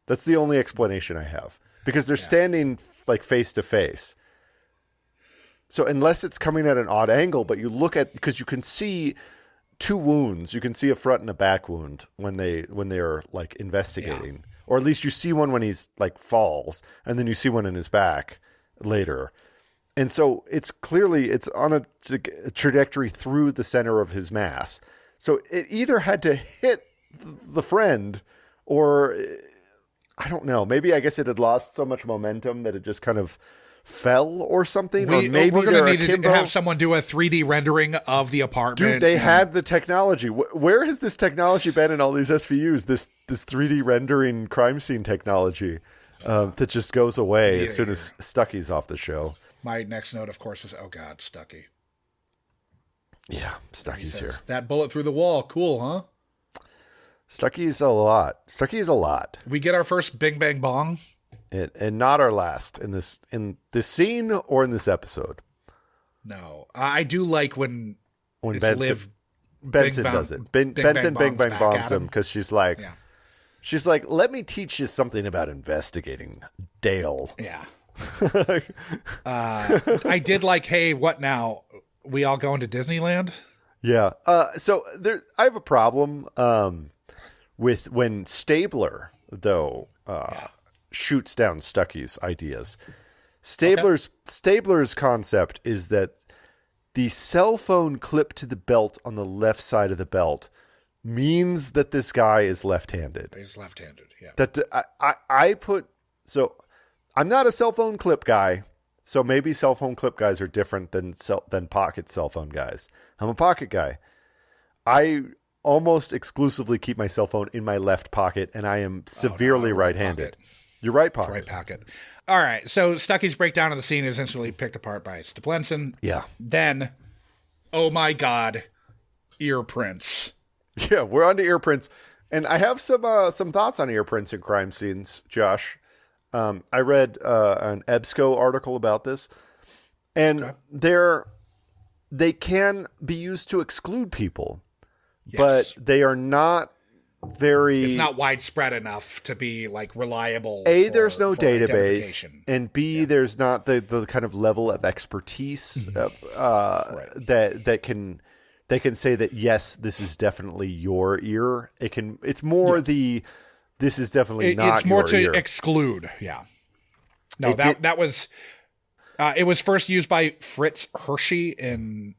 Speaker 5: That's the only explanation I have, because they're standing like face to face. So unless it's coming at an odd angle, but you look at, because you can see 2 wounds, you can see a front and a back wound when they're like investigating, or at least you see one when he's like falls, and then you see one in his back later. And so it's on a trajectory through the center of his mass. So it either had to hit the friend, or I don't know. Maybe I guess it had lost so much momentum that it just kind of fell or something. Or maybe
Speaker 6: we're going to need to have someone do a 3D rendering of the apartment.
Speaker 5: Dude, they had the technology. Where has this technology been in all these SVUs? This 3D rendering crime scene technology that just goes away as soon as Stucky's off the show.
Speaker 6: My next note, of course, is, oh God, Stucky.
Speaker 5: Yeah, Stucky's here.
Speaker 6: That bullet through the wall. Cool, huh?
Speaker 5: Stucky's a lot.
Speaker 6: We get our first Bing Bang Bong.
Speaker 5: And not our last in this scene or in this episode.
Speaker 6: No. I do like when
Speaker 5: Benson does it.
Speaker 6: Benson
Speaker 5: Bing Bang bombs him, because she's like, let me teach you something about investigating, Dale.
Speaker 6: Yeah. I did like, hey, what now? We all going to Disneyland?
Speaker 5: Yeah. So I have a problem with when Stabler, though, shoots down Stucky's ideas. Stabler's concept is that the cell phone clipped to the belt on the left side of the belt means that this guy is left-handed.
Speaker 6: He's left-handed, yeah.
Speaker 5: That I'm not a cell phone clip guy, so maybe cell phone clip guys are different than pocket cell phone guys. I'm a pocket guy. I almost exclusively keep my cell phone in my left pocket, and I am severely right-handed.
Speaker 6: Pocket.
Speaker 5: Your right pocket.
Speaker 6: Right pocket. All right, so Stucky's breakdown of the scene is instantly picked apart by Staplenson.
Speaker 5: Yeah.
Speaker 6: Then, oh my God, ear prints.
Speaker 5: Yeah, we're on to ear prints. And I have some thoughts on ear prints in crime scenes, Josh. I read an EBSCO article about this. And they can be used to exclude people.
Speaker 6: Yes.
Speaker 5: But they are not very...
Speaker 6: It's not widespread enough to be like reliable.
Speaker 5: A, there's no database.
Speaker 6: Identification.
Speaker 5: And B, there's not the kind of level of expertise that can say that, yes, this is definitely your ear. It's more this is definitely not your ear.
Speaker 6: It's more to exclude. Yeah. No, that was, it was first used by Fritz Hershey in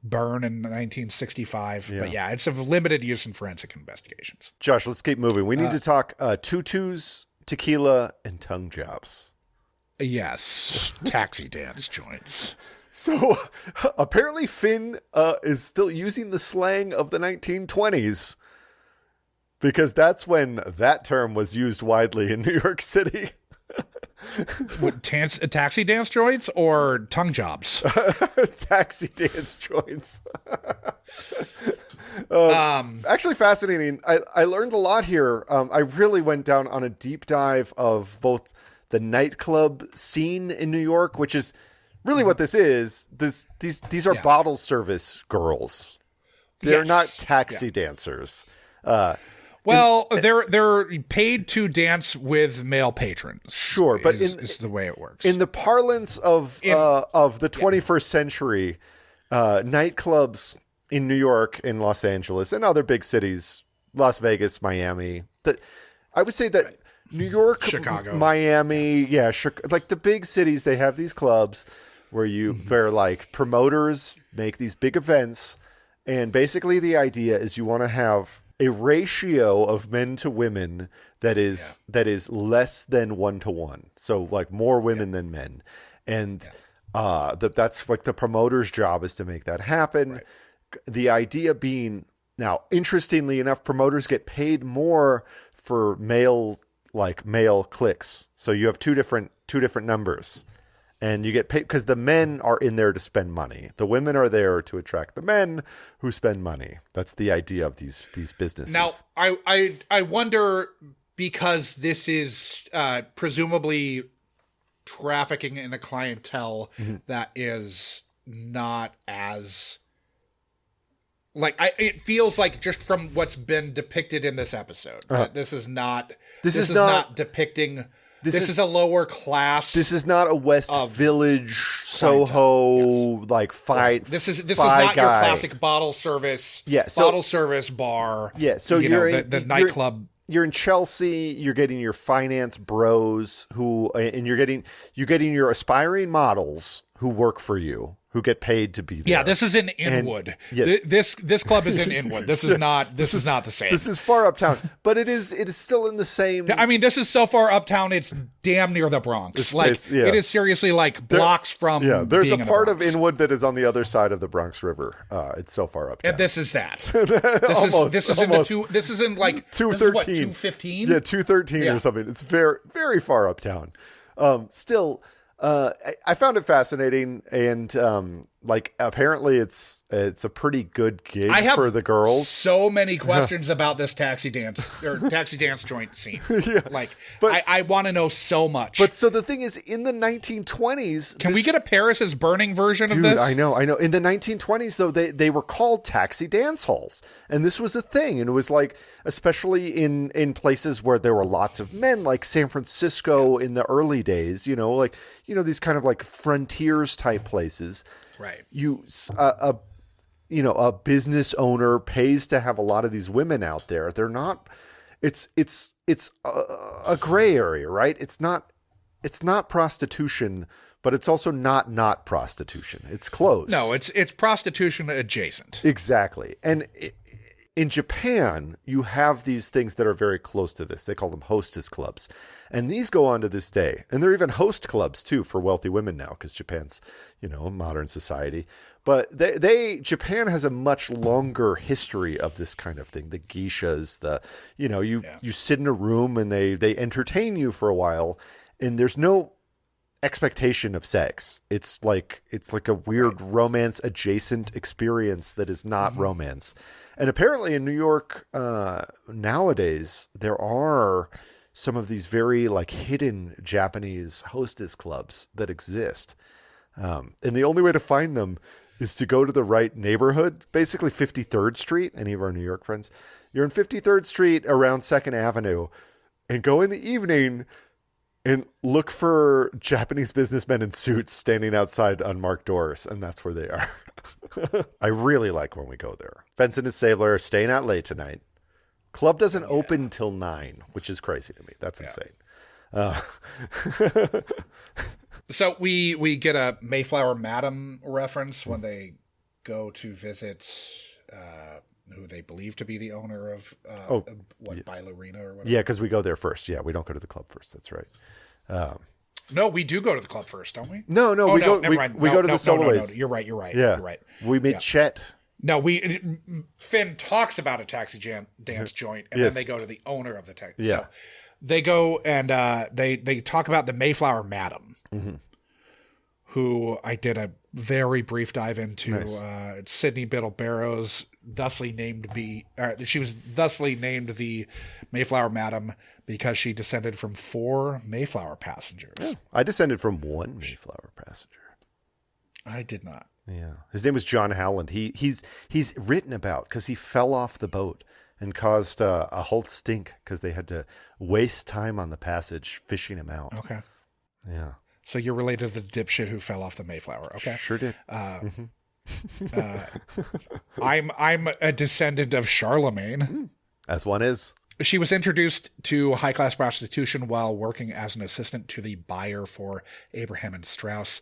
Speaker 6: Byrne in 1965. Yeah. But yeah, it's of limited use in forensic investigations.
Speaker 5: Josh, let's keep moving. We need to talk tutus, tequila, and tongue jobs.
Speaker 6: Yes. Taxi dance joints.
Speaker 5: So apparently Finn is still using the slang of the 1920s because that's when that term was used widely in New York City.
Speaker 6: What, taxi dance joints or tongue jobs?
Speaker 5: Taxi dance joints. Actually fascinating. I learned a lot here. I really went down on a deep dive of both the nightclub scene in New York, which is really what this is. These are bottle service girls. They're not taxi dancers.
Speaker 6: Well, they're paid to dance with male patrons.
Speaker 5: Sure, but
Speaker 6: is the way it works.
Speaker 5: In the parlance of the 21st century, nightclubs in New York, in Los Angeles, and other big cities, Las Vegas, Miami. I would say that New York,
Speaker 6: Chicago,
Speaker 5: Miami, like the big cities, they have these clubs where like promoters make these big events, and basically the idea is you want to have a ratio of men to women that is less than 1-to-1. So like more women than men. And that's like the promoter's job is to make that happen. Right. The idea being, now, interestingly enough, promoters get paid more for male clicks. So you have two different numbers. And you get paid because the men are in there to spend money. The women are there to attract the men who spend money. That's the idea of these businesses.
Speaker 6: Now, I wonder, because this is presumably trafficking in a clientele that is not as it feels like, just from what's been depicted in this episode, that this is not depicting. This is a lower class.
Speaker 5: This is not a West Village, Soho, fight.
Speaker 6: This is
Speaker 5: guy.
Speaker 6: not your classic bottle service.
Speaker 5: Yeah,
Speaker 6: bottle service bar.
Speaker 5: Yeah, so
Speaker 6: the nightclub.
Speaker 5: You're in Chelsea. You're getting your finance bros and you're getting your aspiring models who work for you, who get paid to be there.
Speaker 6: Yeah, this is in Inwood. Yes. This club is in Inwood. This is not the same.
Speaker 5: This is far uptown, but it is still in the same.
Speaker 6: I mean, this is so far uptown, it's damn near the Bronx. It is seriously blocks from.
Speaker 5: Yeah, there's
Speaker 6: being
Speaker 5: a part
Speaker 6: in
Speaker 5: of Inwood that is on the other side of the Bronx River. It's so far uptown.
Speaker 6: And this is that. This is
Speaker 5: 213.
Speaker 6: 215.
Speaker 5: Yeah, 213 or something. It's very, very far uptown. Still. I found it fascinating, and like apparently it's a pretty good gig
Speaker 6: I have
Speaker 5: for the girls.
Speaker 6: So many questions about this taxi dance joint scene. Like,
Speaker 5: But-
Speaker 6: I want to know so much.
Speaker 5: But so the thing is, in the 1920s,
Speaker 6: Can we get a Paris is Burning version
Speaker 5: Dude,
Speaker 6: of this?
Speaker 5: I know. In the 1920s, though, they were called taxi dance halls, and this was a thing. And it was like, especially in places where there were lots of men, like San Francisco in the early days. These kind of like frontiers type places.
Speaker 6: Right.
Speaker 5: A business owner pays to have a lot of these women out there. They're not. It's a gray area, right? It's not prostitution, but it's also not prostitution. It's close.
Speaker 6: No, it's prostitution adjacent.
Speaker 5: Exactly. And in Japan, you have these things that are very close to this. They call them hostess clubs. And these go on to this day. And they're even host clubs, too, for wealthy women now, because Japan's, a modern society. But Japan has a much longer history of this kind of thing. The geishas, you sit in a room and they entertain you for a while, and there's no expectation of sex. It's like a weird romance adjacent experience that is not romance. And apparently in New York nowadays there are some of these very like hidden Japanese hostess clubs that exist. And the only way to find them is to go to the right neighborhood, basically 53rd Street. Any of our New York friends, you're in 53rd Street around 2nd Avenue, and go in the evening and look for Japanese businessmen in suits standing outside unmarked doors, and that's where they are. I really like when we go there. Benson and Stabler staying out late tonight. Club doesn't open till 9, which is crazy to me. That's insane.
Speaker 6: So we get a Mayflower Madam reference when they go to visit who they believe to be the owner of Ballerina or whatever.
Speaker 5: Yeah, because we go there first. Yeah, we don't go to the club first. That's right.
Speaker 6: No, we do go to the club first, don't we?
Speaker 5: No,
Speaker 6: Oh,
Speaker 5: we
Speaker 6: no,
Speaker 5: go.
Speaker 6: never
Speaker 5: We,
Speaker 6: mind.
Speaker 5: we
Speaker 6: No,
Speaker 5: go to
Speaker 6: no,
Speaker 5: the soloists.
Speaker 6: No. You're right.
Speaker 5: Yeah,
Speaker 6: You're right.
Speaker 5: We meet Chet.
Speaker 6: No, Finn talks about a taxi dance joint, and
Speaker 5: Yes.
Speaker 6: then they go to the owner of the taxi.
Speaker 5: Yeah.
Speaker 6: So they go and they talk about the Mayflower Madam, who I did a very brief dive into.
Speaker 5: Nice.
Speaker 6: Sydney Biddle Barrows, she was thusly named the Mayflower Madam because she descended from 4 Mayflower passengers.
Speaker 5: Yeah. I descended from 1 Mayflower passenger.
Speaker 6: I did not.
Speaker 5: Yeah, his name was John Howland. He's written about because he fell off the boat and caused a whole stink because they had to waste time on the passage fishing him out.
Speaker 6: Okay.
Speaker 5: Yeah.
Speaker 6: So you're related to the dipshit who fell off the Mayflower. Okay.
Speaker 5: Sure did.
Speaker 6: I'm a descendant of Charlemagne.
Speaker 5: As one is.
Speaker 6: She was introduced to high-class prostitution while working as an assistant to the buyer for Abraham and Strauss,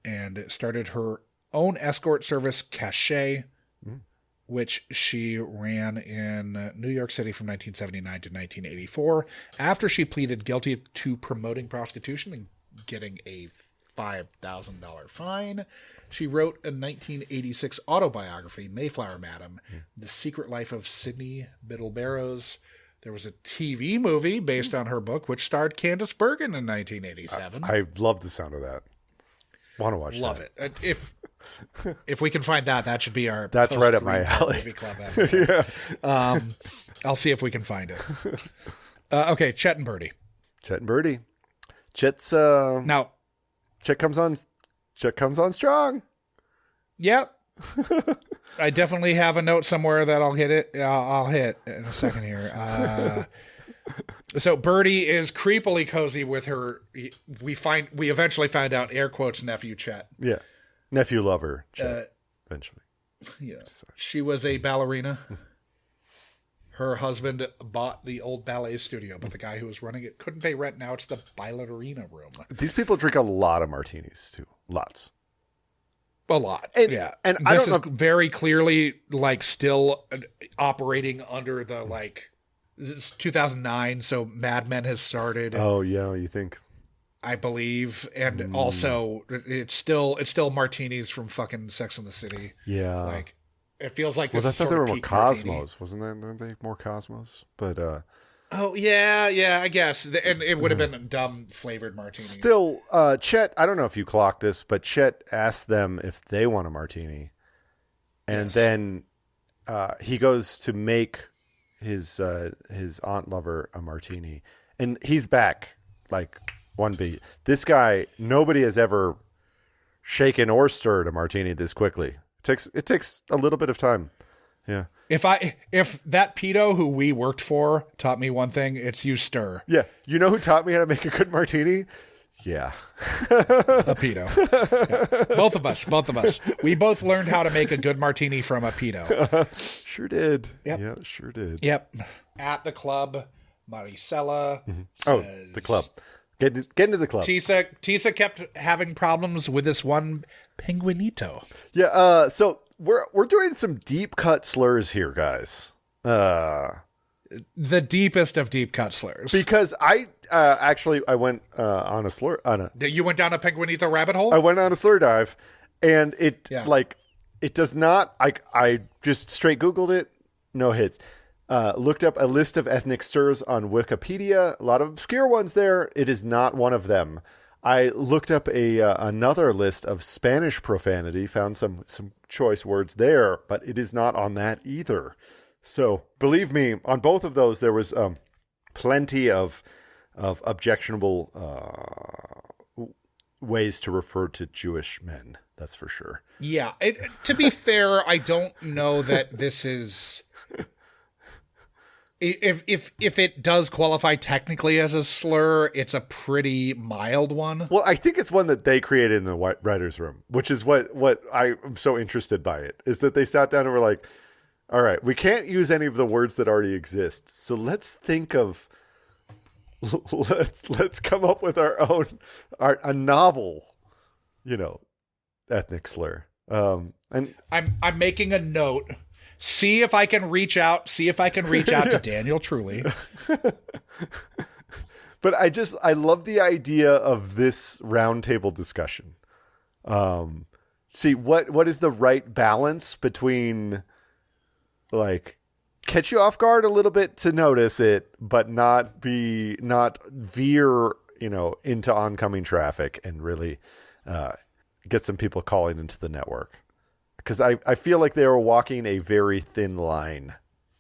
Speaker 6: and started her own escort service, Cachet, which she ran in New York City from 1979 to 1984. After she pleaded guilty to promoting prostitution and getting a $5,000 fine, she wrote a 1986 autobiography, Mayflower Madam, The Secret Life of Sydney Biddle Barrows. There was a TV movie based on her book, which starred Candice Bergen in 1987.
Speaker 5: I love the sound of that. Want to watch
Speaker 6: Love
Speaker 5: that.
Speaker 6: it. If we can find that should be our
Speaker 5: That's right up my
Speaker 6: post-Green
Speaker 5: alley.
Speaker 6: Movie Club episode.
Speaker 5: Yeah.
Speaker 6: I'll see if we can find it. Okay, Chet and Birdie.
Speaker 5: Chet and Birdie. Chet's
Speaker 6: Now,
Speaker 5: Chet comes on strong.
Speaker 6: yep. I definitely have a note somewhere that I'll hit it. I'll hit in a second here. So Birdie is creepily cozy with her. We eventually find out air quotes nephew Chet.
Speaker 5: Yeah. Nephew lover, Chet. Eventually.
Speaker 6: Yeah. She was a ballerina. Her husband bought the old ballet studio, but the guy who was running it couldn't pay rent. Now it's the Ballerina room.
Speaker 5: These people drink a lot of martinis too. Lots.
Speaker 6: A lot.
Speaker 5: And-
Speaker 6: yeah.
Speaker 5: and I
Speaker 6: this
Speaker 5: don't
Speaker 6: is
Speaker 5: know-
Speaker 6: very clearly like still operating under the like it's 2009. So Mad Men has started.
Speaker 5: Oh yeah, you think?
Speaker 6: I believe, and also it's still martinis from fucking Sex and the City.
Speaker 5: Yeah.
Speaker 6: Like it feels like
Speaker 5: Well,
Speaker 6: this
Speaker 5: I
Speaker 6: is
Speaker 5: thought
Speaker 6: sort
Speaker 5: they were
Speaker 6: of
Speaker 5: more
Speaker 6: peak martini.
Speaker 5: Cosmos, wasn't that? Weren't they more Cosmos? But
Speaker 6: Oh, yeah, I guess. And it would have been dumb flavored martinis.
Speaker 5: Still, Chet, I don't know if you clocked this, but Chet asked them if they want a martini. And then he goes to make his aunt lover a martini. And he's back, like, one beat. This guy, nobody has ever shaken or stirred a martini this quickly. It takes a little bit of time. Yeah.
Speaker 6: If that pedo who we worked for taught me one thing, it's you stir.
Speaker 5: Yeah. You know who taught me how to make a good martini? Yeah.
Speaker 6: A pedo. Yeah. Both of us. We both learned how to make a good martini from a pedo.
Speaker 5: Sure did.
Speaker 6: Yep.
Speaker 5: Yeah, sure did.
Speaker 6: Yep. At the club, Maricela
Speaker 5: says... the club. Get into the club.
Speaker 6: Tisa kept having problems with this one penguinito.
Speaker 5: Yeah, so we're doing some deep cut slurs here, guys.
Speaker 6: The deepest of deep cut slurs.
Speaker 5: Because I went on a slur
Speaker 6: You went down a penguinito rabbit hole?
Speaker 5: I went on a slur dive, and it does not. I just straight Googled it, no hits. Looked up a list of ethnic slurs on Wikipedia. A lot of obscure ones there. It is not one of them. I looked up another list of Spanish profanity, found some choice words there, but it is not on that either. So believe me, on both of those, there was plenty of objectionable ways to refer to Jewish men. That's for sure.
Speaker 6: Yeah. To be fair, I don't know that this is... If it does qualify technically as a slur, it's a pretty mild one.
Speaker 5: Well, I think it's one that they created in the writer's room, which is what I'm so interested by it, is that they sat down and were like, all right, we can't use any of the words that already exist. So let's think of, let's come up with a novel, ethnic slur. And
Speaker 6: I'm making a note. See if I can reach out to Daniel Truly.
Speaker 5: But I love the idea of this roundtable discussion. See what is the right balance between, like, catch you off guard a little bit to notice it, but not veer, into oncoming traffic and really get some people calling into the network. Because I feel like they were walking a very thin line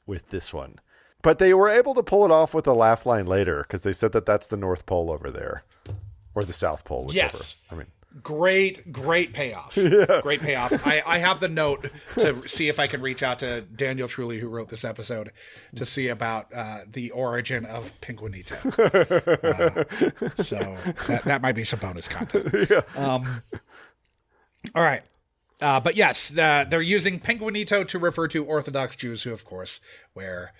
Speaker 5: with this one. But they were able to pull it off with a laugh line later, because they said that that's the North Pole over there. Or the South Pole, whichever.
Speaker 6: Yes. Great payoff.
Speaker 5: Yeah.
Speaker 6: Great payoff. I have the note to see if I can reach out to Daniel Truly, who wrote this episode, to see about the origin of Penguinito. So that might be some bonus content.
Speaker 5: Yeah.
Speaker 6: All right. But yes, they're using Penguinito to refer to Orthodox Jews who, of course, wear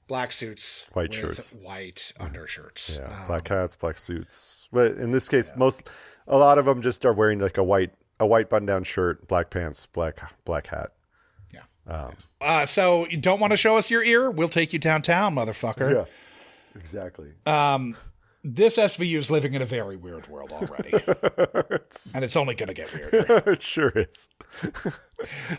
Speaker 6: black suits
Speaker 5: white
Speaker 6: with
Speaker 5: shirts,
Speaker 6: white undershirts.
Speaker 5: Yeah, black hats, black suits. But in this case, a lot of them just are wearing like a white button-down shirt, black pants, black hat.
Speaker 6: Yeah. So you don't want to show us your ear? We'll take you downtown, motherfucker.
Speaker 5: Yeah, exactly.
Speaker 6: This SVU is living in a very weird world already. And it's only going to get weirder.
Speaker 5: It sure is.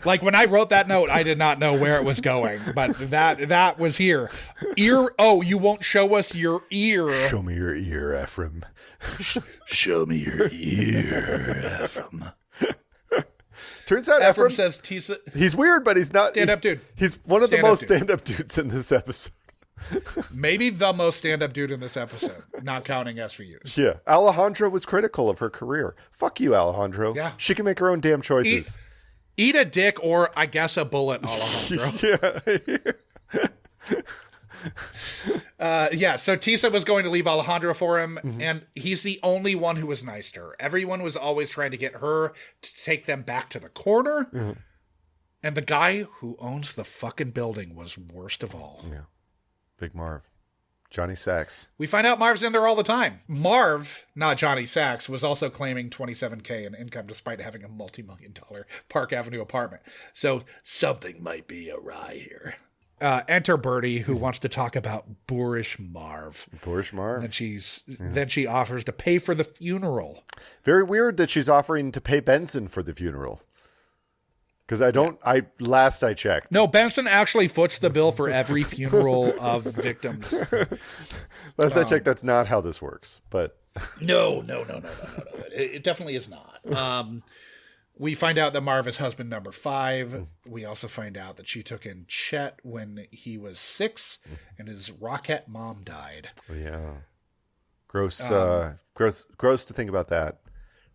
Speaker 6: Like, when I wrote that note, I did not know where it was going, but that was here. Ear. Oh, you won't show us your ear.
Speaker 5: Show me your ear, Ephraim.
Speaker 6: Show me your ear, Ephraim.
Speaker 5: Turns out
Speaker 6: Ephraim says Tisa.
Speaker 5: He's weird, but he's not.
Speaker 6: Stand-up dude.
Speaker 5: He's one of the most stand-up dudes in this episode.
Speaker 6: Maybe the most stand-up dude in this episode, not counting SVUs.
Speaker 5: Yeah. Alejandro was critical of her career. Fuck you, Alejandro.
Speaker 6: Yeah.
Speaker 5: She can make her own damn choices.
Speaker 6: Eat a dick or, I guess, a bullet, Alejandro.
Speaker 5: Yeah.
Speaker 6: So Tisa was going to leave Alejandro for him, and he's the only one who was nice to her. Everyone was always trying to get her to take them back to the corner. And the guy who owns the fucking building was worst of all.
Speaker 5: Yeah. Big Marv. Johnny Sachs.
Speaker 6: We find out Marv's in there all the time. Marv, not Johnny Sachs, was also claiming $27K in income despite having a multi-million-dollar Park Avenue apartment. So something might be awry here. Enter Bertie, who wants to talk about boorish Marv.
Speaker 5: Boorish Marv.
Speaker 6: And then she offers to pay for the funeral.
Speaker 5: Very weird that she's offering to pay Benson for the funeral. Because last I checked.
Speaker 6: No, Benson actually foots the bill for every funeral of victims.
Speaker 5: Last I checked, that's not how this works. But
Speaker 6: No. It definitely is not. We find out that Marv is husband number 5. We also find out that she took in Chet when he was 6, and his Rockette mom died.
Speaker 5: yeah, gross to think about that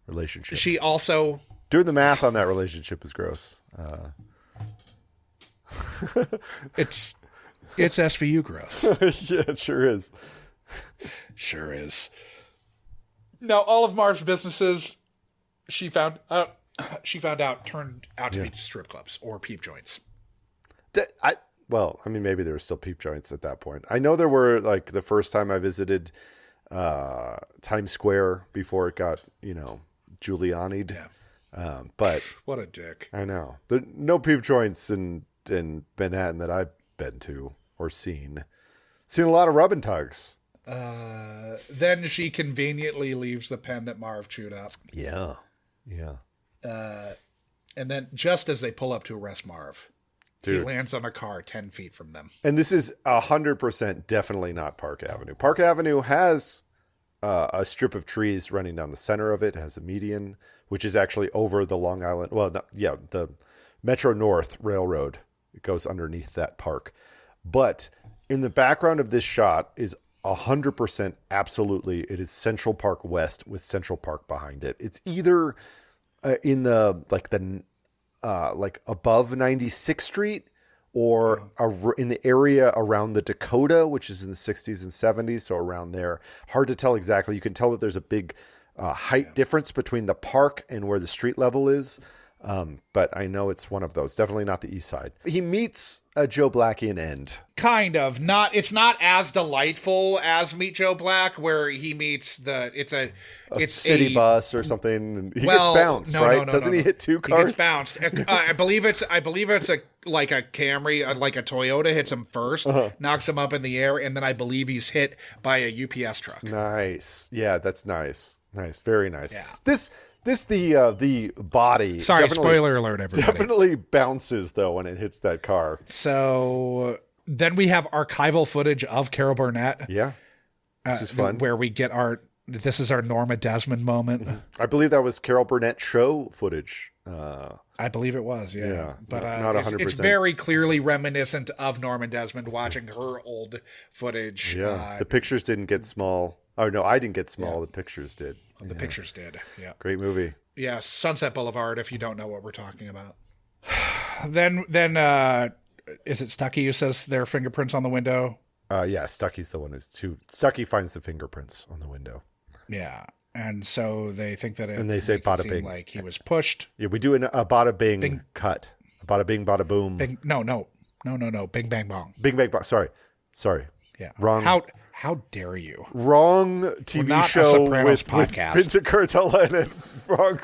Speaker 5: relationship.
Speaker 6: She also
Speaker 5: Doing the math on that relationship is gross.
Speaker 6: it's SVU gross.
Speaker 5: Yeah, it sure is.
Speaker 6: Sure is. Now, all of Marv's businesses, she found out turned out to be strip clubs or peep joints.
Speaker 5: Maybe there were still peep joints at that point. I know there were, like, the first time I visited Times Square before it got, Giuliani'd.
Speaker 6: Yeah.
Speaker 5: But
Speaker 6: What a dick.
Speaker 5: I know there no peep joints in Manhattan that I've been to or seen. Seen a lot of rub and tugs.
Speaker 6: Then she conveniently leaves the pen that Marv chewed up.
Speaker 5: Yeah.
Speaker 6: And then just as they pull up to arrest Marv, he lands on a car 10 feet from them.
Speaker 5: And this is 100% definitely not Park Avenue. Park Avenue has a strip of trees running down the center of it. It has a median, which is actually over the Long Island. The Metro North Railroad. It goes underneath that park. But in the background of this shot is 100% absolutely, it is Central Park West with Central Park behind it. It's either in the above 96th Street or in the area around the Dakota, which is in the 60s and 70s, so around there. Hard to tell exactly. You can tell that there's a big height difference between the park and where the street level is. But I know it's one of those. Definitely not the east side. He meets Joe Black in End.
Speaker 6: Kind of. It's not as delightful as Meet Joe Black, where he meets it's a
Speaker 5: city bus or something. And he gets bounced, right? Doesn't he hit 2 cars?
Speaker 6: He gets bounced. I believe it's a Camry, like a Toyota hits him first, knocks him up in the air, and then I believe he's hit by a UPS truck.
Speaker 5: Nice. Yeah, that's nice. Nice. Very nice.
Speaker 6: Yeah.
Speaker 5: The body.
Speaker 6: Sorry, spoiler alert, everybody.
Speaker 5: Definitely bounces though when it hits that car.
Speaker 6: So then we have archival footage of Carol Burnett.
Speaker 5: Yeah, this is fun.
Speaker 6: Where we get this is our Norma Desmond moment.
Speaker 5: I believe that was Carol Burnett show footage.
Speaker 6: I believe it was, yeah. But
Speaker 5: not 100%.
Speaker 6: It's very clearly reminiscent of Norma Desmond watching her old footage.
Speaker 5: Yeah, the pictures didn't get small. Oh no, I didn't get small. Yeah. The pictures did.
Speaker 6: The pictures did. Yeah.
Speaker 5: Great movie.
Speaker 6: Yeah, Sunset Boulevard. If you don't know what we're talking about, then is it Stucky who says there are fingerprints on the window?
Speaker 5: Yeah, Stucky's the one who Stucky finds the fingerprints on the window.
Speaker 6: Yeah, and so they think that
Speaker 5: and they say bada bing,
Speaker 6: like he was pushed.
Speaker 5: Yeah, we do a bada bing cut. A bada bing, bada boom.
Speaker 6: Bing, no. Bing bang bong.
Speaker 5: Bing bang bong. Sorry.
Speaker 6: Yeah.
Speaker 5: Wrong.
Speaker 6: How dare you?
Speaker 5: Wrong TV show with Vince Cartella in it. Wrong.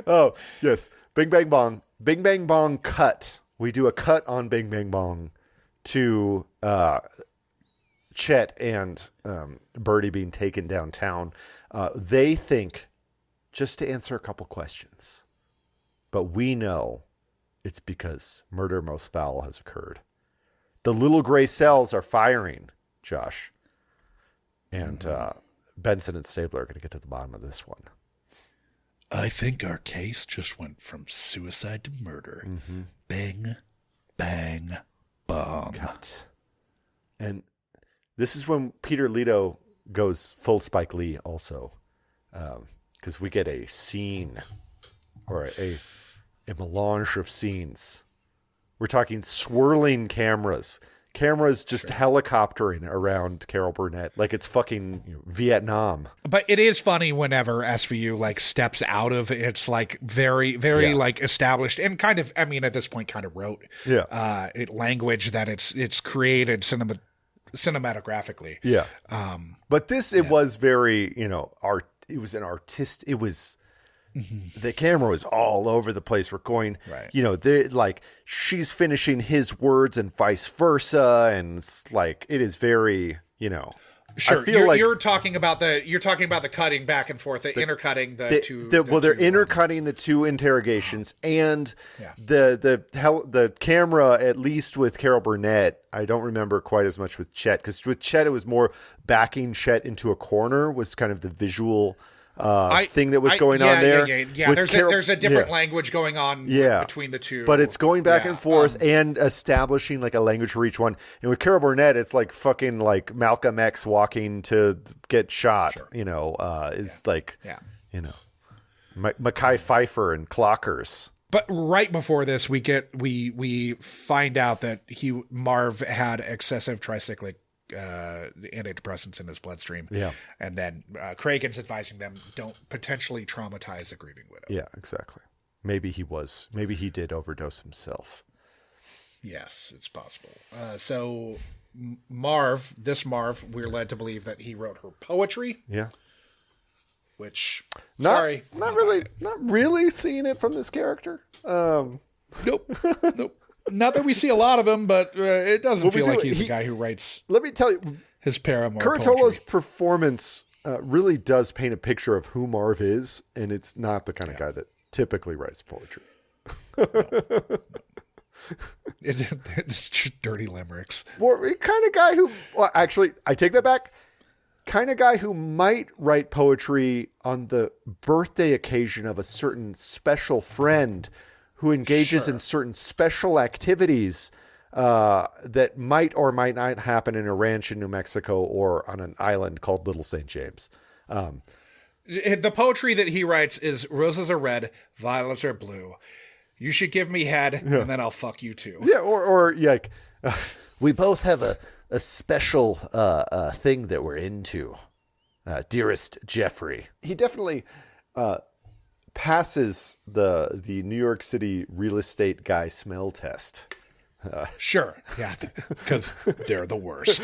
Speaker 5: Oh, yes. Bing Bang Bong. Bing Bang Bong cut. We do a cut on Bing Bang Bong to Chet and Birdie being taken downtown. They think, just to answer a couple questions, but we know it's because murder most foul has occurred. The little gray cells are firing, Josh. And Benson and Stabler are going to get to the bottom of this one.
Speaker 6: I think our case just went from suicide to murder. Mm-hmm. Bang, bang, bong.
Speaker 5: Cut. And this is when Peter Leto goes full Spike Lee also. Because we get a scene, or a melange of scenes. We're talking swirling cameras. Cameras just helicoptering around Carol Burnett like it's fucking Vietnam.
Speaker 6: But it is funny whenever SVU steps out of its very established and kind of, I mean, at this point kind of rote language that it's created cinematographically.
Speaker 5: Yeah. But this, it was very, it was an artist. It was, the camera was all over the place. We're going, she's finishing his words and vice versa. And it's it is very,
Speaker 6: Sure, you're talking about the cutting back and forth, the intercutting the two.
Speaker 5: They're intercutting the two interrogations, and the camera, at least with Carol Burnett. I don't remember quite as much with Chet, because with Chet it was more backing Chet into a corner was kind of the visual thing that was going on there.
Speaker 6: Yeah. There's a different language going on between the two.
Speaker 5: But it's going back and forth and establishing like a language for each one. And with Carol Burnett, it's like fucking like Malcolm X walking to get shot, Mackay Pfeiffer and Clockers.
Speaker 6: But right before this, we find out that Marv had excessive tricyclic antidepressants in his bloodstream.
Speaker 5: Yeah.
Speaker 6: And then Cragen's advising them, don't potentially traumatize a grieving widow.
Speaker 5: Yeah, exactly. Maybe he did overdose himself.
Speaker 6: Yes, it's possible. So Marv, we're led to believe that he wrote her poetry.
Speaker 5: Yeah.
Speaker 6: Which,
Speaker 5: not really seeing it from this character.
Speaker 6: Nope. Not that we see a lot of him, but it doesn't feel like he's the guy who writes.
Speaker 5: Let me tell you,
Speaker 6: his paramour.
Speaker 5: Curatolo's performance really does paint a picture of who Marv is, and it's not the kind of guy that typically writes poetry.
Speaker 6: It's just dirty limericks.
Speaker 5: Well, kind of guy who, actually, I take that back. Kind of guy who might write poetry on the birthday occasion of a certain special friend who engages in certain special activities that might or might not happen in a ranch in New Mexico or on an island called Little St. James.
Speaker 6: The poetry that he writes is roses are red, violets are blue. You should give me head, and then I'll fuck you too.
Speaker 5: Yeah, or like, we both have a special thing that we're into, dearest Jeffrey. He definitely passes the New York City real estate guy smell test.
Speaker 6: Sure, yeah, because they're the worst.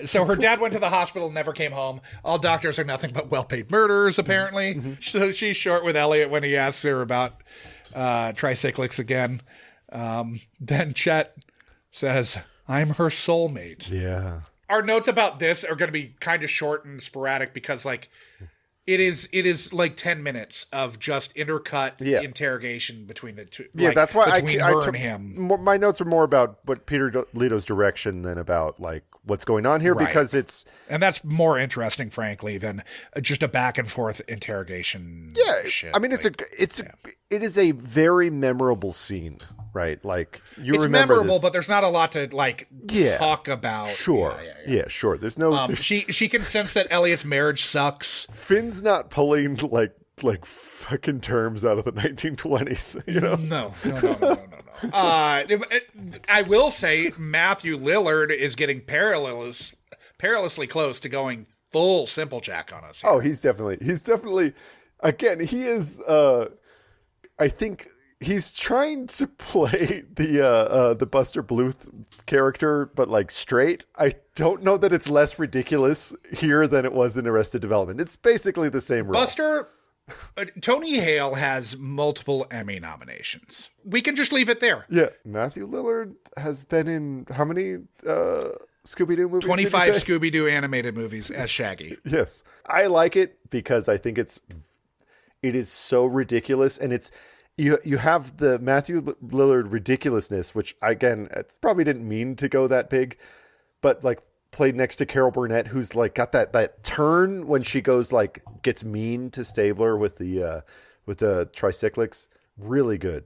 Speaker 6: So her dad went to the hospital, never came home. All doctors are nothing but well-paid murderers, apparently. Mm-hmm. So she's short with Elliot when he asks her about tricyclics again. Then Chet says, I'm her soulmate.
Speaker 5: Yeah.
Speaker 6: Our notes about this are going to be kind of short and sporadic because, like, it is like 10 minutes of just intercut interrogation between the two.
Speaker 5: Yeah, that's why
Speaker 6: between her and him.
Speaker 5: My notes are more about what Peter Leto's direction than about like what's going on here, because it's,
Speaker 6: and that's more interesting, frankly, than just a back and forth interrogation.
Speaker 5: Yeah,
Speaker 6: shit.
Speaker 5: I mean, it is a very memorable scene, right? Like it's
Speaker 6: memorable,
Speaker 5: this.
Speaker 6: but there's not a lot to like talk about.
Speaker 5: Sure, sure. There's no.
Speaker 6: She can sense that Elliot's marriage sucks.
Speaker 5: Finn's not pulling like fucking terms out of the 1920s, you know?
Speaker 6: No. I will say Matthew Lillard is getting perilously close to going full Simple Jack on us here.
Speaker 5: Oh, he's definitely, again, he is, I think he's trying to play the Buster Bluth character, but like straight. I don't know that it's less ridiculous here than it was in Arrested Development. It's basically the same role.
Speaker 6: Buster, Tony Hale has multiple Emmy nominations. We can just leave it there.
Speaker 5: Yeah. Matthew Lillard has been in how many Scooby-Doo movies?
Speaker 6: 25 Scooby-Doo animated movies as Shaggy.
Speaker 5: Yes. I like it because I think it is so ridiculous, and it's you have the Matthew Lillard ridiculousness, which again, it probably didn't mean to go that big, but like played next to Carol Burnett, who's like got that turn when she goes like gets mean to Stabler with the tricyclics. Really good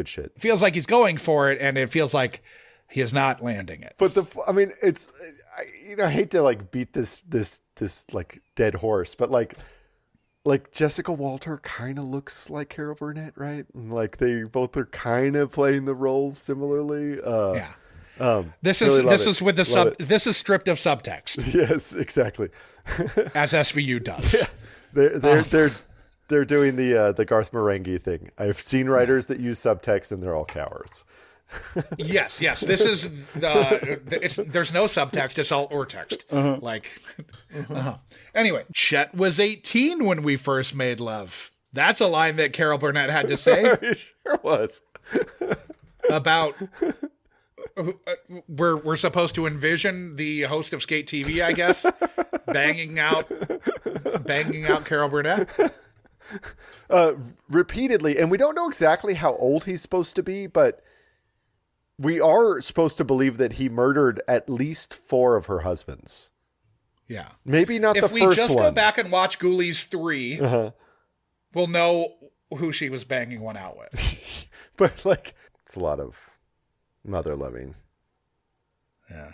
Speaker 5: shit.
Speaker 6: It feels like he's going for it, and it feels like he is not landing it.
Speaker 5: But I hate to like beat this like dead horse, but like Jessica Walter kind of looks like Carol Burnett, right? And like they both are kind of playing the roles similarly. This is with the this is stripped of subtext. Yes, exactly.
Speaker 6: As SVU does.
Speaker 5: Yeah. They're doing the Garth Marenghi thing. I've seen writers that use subtext and they're all cowards.
Speaker 6: Yes. This is there's no subtext. It's all or text. Anyway, Chet was 18 when we first made love. That's a line that Carol Burnett had to say.
Speaker 5: He sure was.
Speaker 6: About we're supposed to envision the host of Skate TV, I guess, banging out Carol Burnett.
Speaker 5: Repeatedly, and we don't know exactly how old he's supposed to be, but we are supposed to believe that he murdered at least 4 of her husbands.
Speaker 6: Yeah.
Speaker 5: Maybe not the
Speaker 6: if
Speaker 5: first
Speaker 6: we just
Speaker 5: one.
Speaker 6: go back and watch Ghoulies 3, we'll know who she was banging one out with.
Speaker 5: But, like, it's a lot of mother loving.
Speaker 6: Yeah.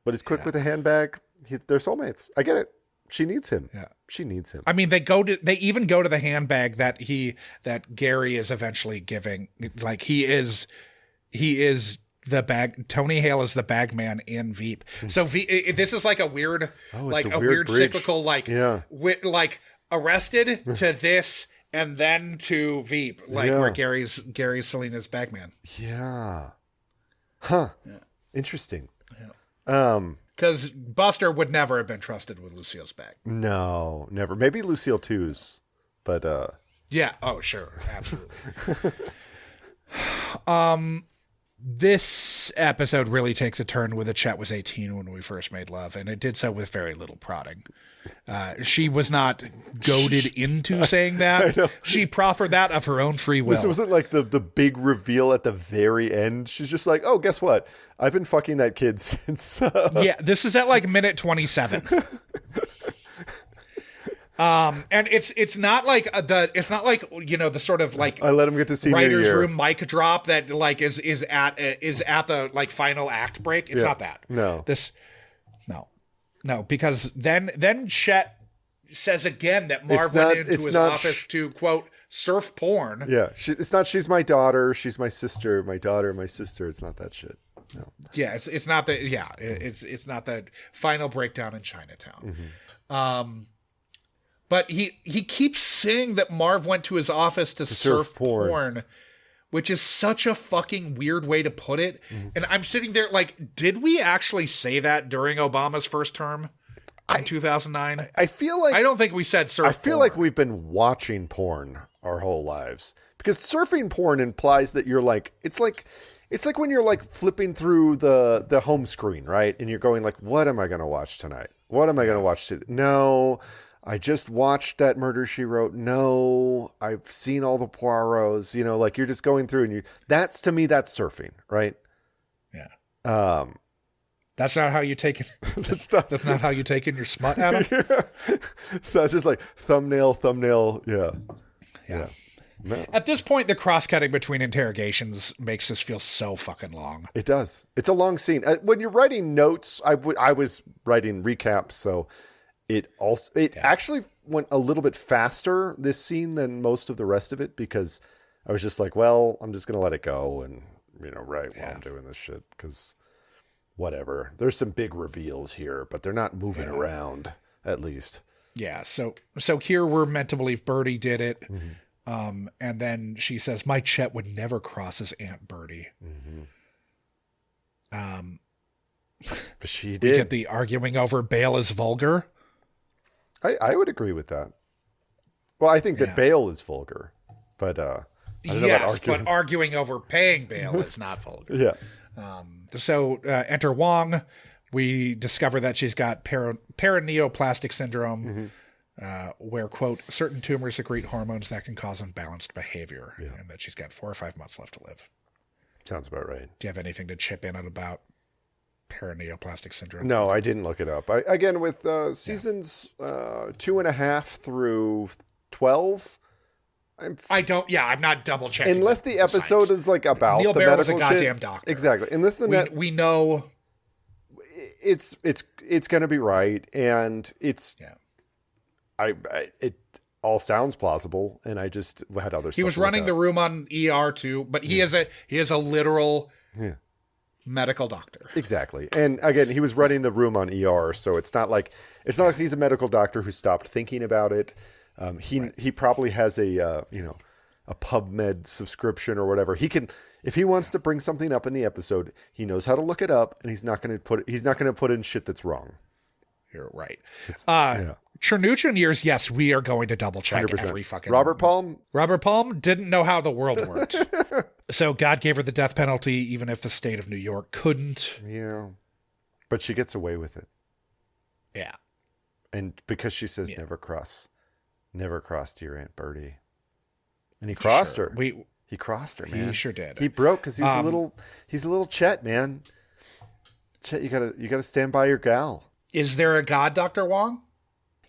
Speaker 5: But he's quick with a handbag. They're soulmates. I get it. She needs him.
Speaker 6: Yeah.
Speaker 5: She needs him.
Speaker 6: I mean, they even go to the handbag that Gary is eventually giving. Like, he is the bag. Tony Hale is the bag man in Veep. So this is like a weird,
Speaker 5: weird bridge.
Speaker 6: cyclical, like arrested to this and then to Veep, where Gary's Selena's bag man.
Speaker 5: Yeah. Huh. Yeah. Interesting.
Speaker 6: Yeah. Because Buster would never have been trusted with Lucille's bag.
Speaker 5: No, never. Maybe Lucille too's, but
Speaker 6: yeah. Oh, sure, absolutely. This episode really takes a turn with Chet was 18 when we first made love, and it did so with very little prodding. She was not goaded into saying that. She proffered that of her own free will.
Speaker 5: This wasn't like the big reveal at the very end. She's just like, oh, guess what? I've been fucking that kid since.
Speaker 6: Yeah, this is at like minute 27. And it's not like the sort of like
Speaker 5: I let him get to see
Speaker 6: writer's room mic drop that like is at the like final act break. It's not that. No, because then Chet says again that Marv went into his office to quote surf porn.
Speaker 5: Yeah, it's not. She's my daughter. She's my sister. My daughter. My sister. It's not that shit. No.
Speaker 6: Yeah, it's not that. Yeah, it's not that final breakdown in Chinatown. Mm-hmm. But he keeps saying that Marv went to his office to surf porn, which is such a fucking weird way to put it. Mm-hmm. And I'm sitting there like, did we actually say that during Obama's first term in 2009?
Speaker 5: I feel like...
Speaker 6: I don't think we said surf porn.
Speaker 5: I feel like we've been watching porn our whole lives. Because surfing porn implies that you're like... It's like when you're like flipping through the home screen, right? And you're going like, what am I going to watch tonight? What am I going to watch today? No... I just watched that Murder, She Wrote. No, I've seen all the Poirots. You know, like you're just going through and that's to me, that's surfing, right?
Speaker 6: Yeah. That's not how you take it. That's not how you take in your smut, Adam.
Speaker 5: Yeah. So it's just like thumbnail. Yeah. No.
Speaker 6: At this point, the cross-cutting between interrogations makes this feel so fucking long.
Speaker 5: It does. It's a long scene. When you're writing notes, I was writing recaps, so... It actually went a little bit faster, this scene, than most of the rest of it, because I was just like, well, I'm just going to let it go and, write while I'm doing this shit, because whatever. There's some big reveals here, but they're not moving around, at least.
Speaker 6: Yeah, so here we're meant to believe Birdie did it, and then she says, my Chet would never cross his Aunt Birdie.
Speaker 5: Mm-hmm. But she did.
Speaker 6: We get the arguing over Bale is vulgar.
Speaker 5: I would agree with that. Well, I think that Bale is vulgar, but I don't know about arguing.
Speaker 6: But arguing over paying Bale is not vulgar.
Speaker 5: Yeah.
Speaker 6: So enter Wong. We discover that she's got paraneoplastic syndrome, where, quote, certain tumors secrete hormones that can cause unbalanced behavior, and that she's got 4 or 5 months left to live.
Speaker 5: Sounds about right.
Speaker 6: Do you have anything to chip in about paraneoplastic syndrome?
Speaker 5: No, I didn't look it up. Again, with seasons 2.5 through 12, I'm not double checking. Unless the episode is like about
Speaker 6: Neil
Speaker 5: the
Speaker 6: Baer
Speaker 5: medical
Speaker 6: was a goddamn doctor.
Speaker 5: Exactly. Unless
Speaker 6: we know
Speaker 5: it's going to be right, and it's it all sounds plausible, and I just had other stuff.
Speaker 6: He was running the room on ER too, but he is a literal medical doctor.
Speaker 5: Exactly. And again, he was running the room on ER, so it's not like he's a medical doctor who stopped thinking about it. He probably has a PubMed subscription or whatever. He can, if he wants to bring something up in the episode, he knows how to look it up, and he's not going to put in shit that's wrong.
Speaker 6: You're right. Chernuchin years, yes, we are going to double check 100%. Every fucking...
Speaker 5: Robert Palm
Speaker 6: didn't know how the world worked. So God gave her the death penalty, even if the state of New York couldn't.
Speaker 5: Yeah. But she gets away with it.
Speaker 6: Yeah.
Speaker 5: And because she says never cross to your Aunt Bertie. And he crossed her. He crossed her, man.
Speaker 6: He sure did.
Speaker 5: He broke because he's a little Chet, man. Chet, you gotta stand by your gal.
Speaker 6: Is there a God, Dr. Wong?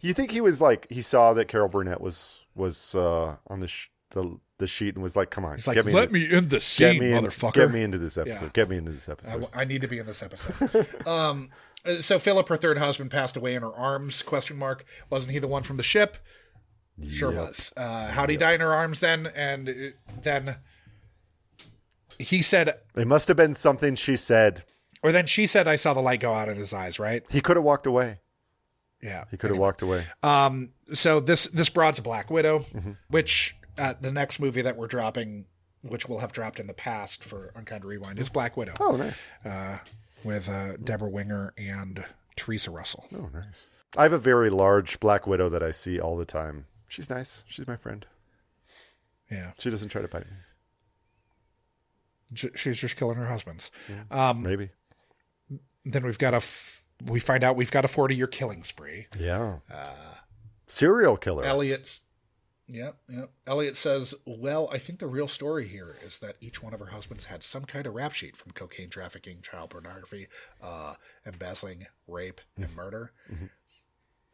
Speaker 5: You think he was like, he saw that Carol Burnett was on the sheet and was like, come on.
Speaker 6: He's like, let me in the scene, motherfucker.
Speaker 5: Get me into this episode.
Speaker 6: Yeah.
Speaker 5: Get me into this episode.
Speaker 6: I need to be in this episode. So Philip, her third husband, passed away in her arms, ? Wasn't he the one from the ship? Sure was. How'd he die in her arms then? And then he said...
Speaker 5: It must have been something she said.
Speaker 6: Or then she said, I saw the light go out in his eyes, right?
Speaker 5: He could have walked away.
Speaker 6: Yeah.
Speaker 5: He could have walked away.
Speaker 6: So this broad's a Black Widow, which the next movie that we're dropping, which we'll have dropped in the past for Unkind Rewind, is Black Widow.
Speaker 5: Oh, nice.
Speaker 6: With Deborah Winger and Teresa Russell.
Speaker 5: Oh, nice. I have a very large Black Widow that I see all the time. She's nice. She's my friend.
Speaker 6: Yeah.
Speaker 5: She doesn't try to bite me.
Speaker 6: She's just killing her husbands.
Speaker 5: Yeah, maybe.
Speaker 6: Then we find out we've got a 40-year killing spree.
Speaker 5: Yeah. Serial killer.
Speaker 6: Yep. Elliot says, well, I think the real story here is that each one of her husbands had some kind of rap sheet, from cocaine trafficking, child pornography, embezzling, rape, and murder. Mm-hmm.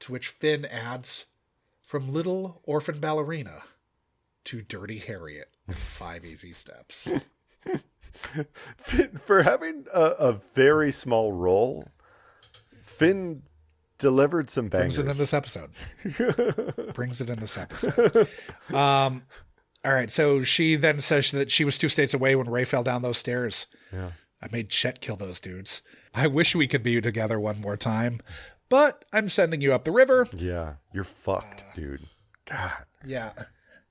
Speaker 6: To which Finn adds, from little orphan ballerina to Dirty Harriet in 5 Easy Steps.
Speaker 5: For having a very small role, Finn delivered some bangers.
Speaker 6: Brings it in this episode. All right, so she then says that she was 2 states away when Ray fell down those stairs.
Speaker 5: Yeah.
Speaker 6: I made Chet kill those dudes. I wish we could be together one more time, but I'm sending you up the river.
Speaker 5: Yeah, you're fucked, dude. God.
Speaker 6: Yeah.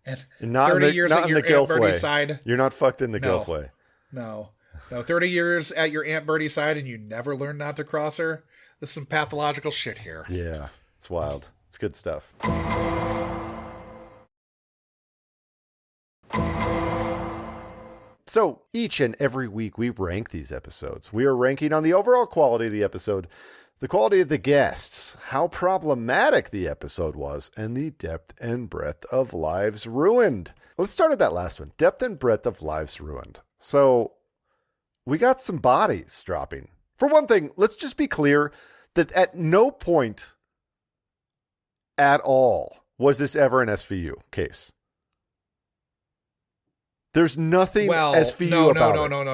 Speaker 6: And
Speaker 5: not
Speaker 6: 30
Speaker 5: in the,
Speaker 6: years
Speaker 5: not
Speaker 6: at
Speaker 5: in
Speaker 6: your
Speaker 5: the Gilf
Speaker 6: Aunt Bertie's
Speaker 5: way.
Speaker 6: side.
Speaker 5: You're not fucked in the Gilf way.
Speaker 6: No, 30 years at your Aunt Bertie's side and you never learned not to cross her? There's some pathological shit here.
Speaker 5: Yeah, it's wild. It's good stuff. So each and every week we rank these episodes. We are ranking on the overall quality of the episode, the quality of the guests, how problematic the episode was, and the depth and breadth of lives ruined. Let's start at that last one. Depth and breadth of lives ruined. So we got some bodies dropping. For one thing, let's just be clear that at no point at all was this ever an SVU case. There's nothing SVU about it.
Speaker 6: No.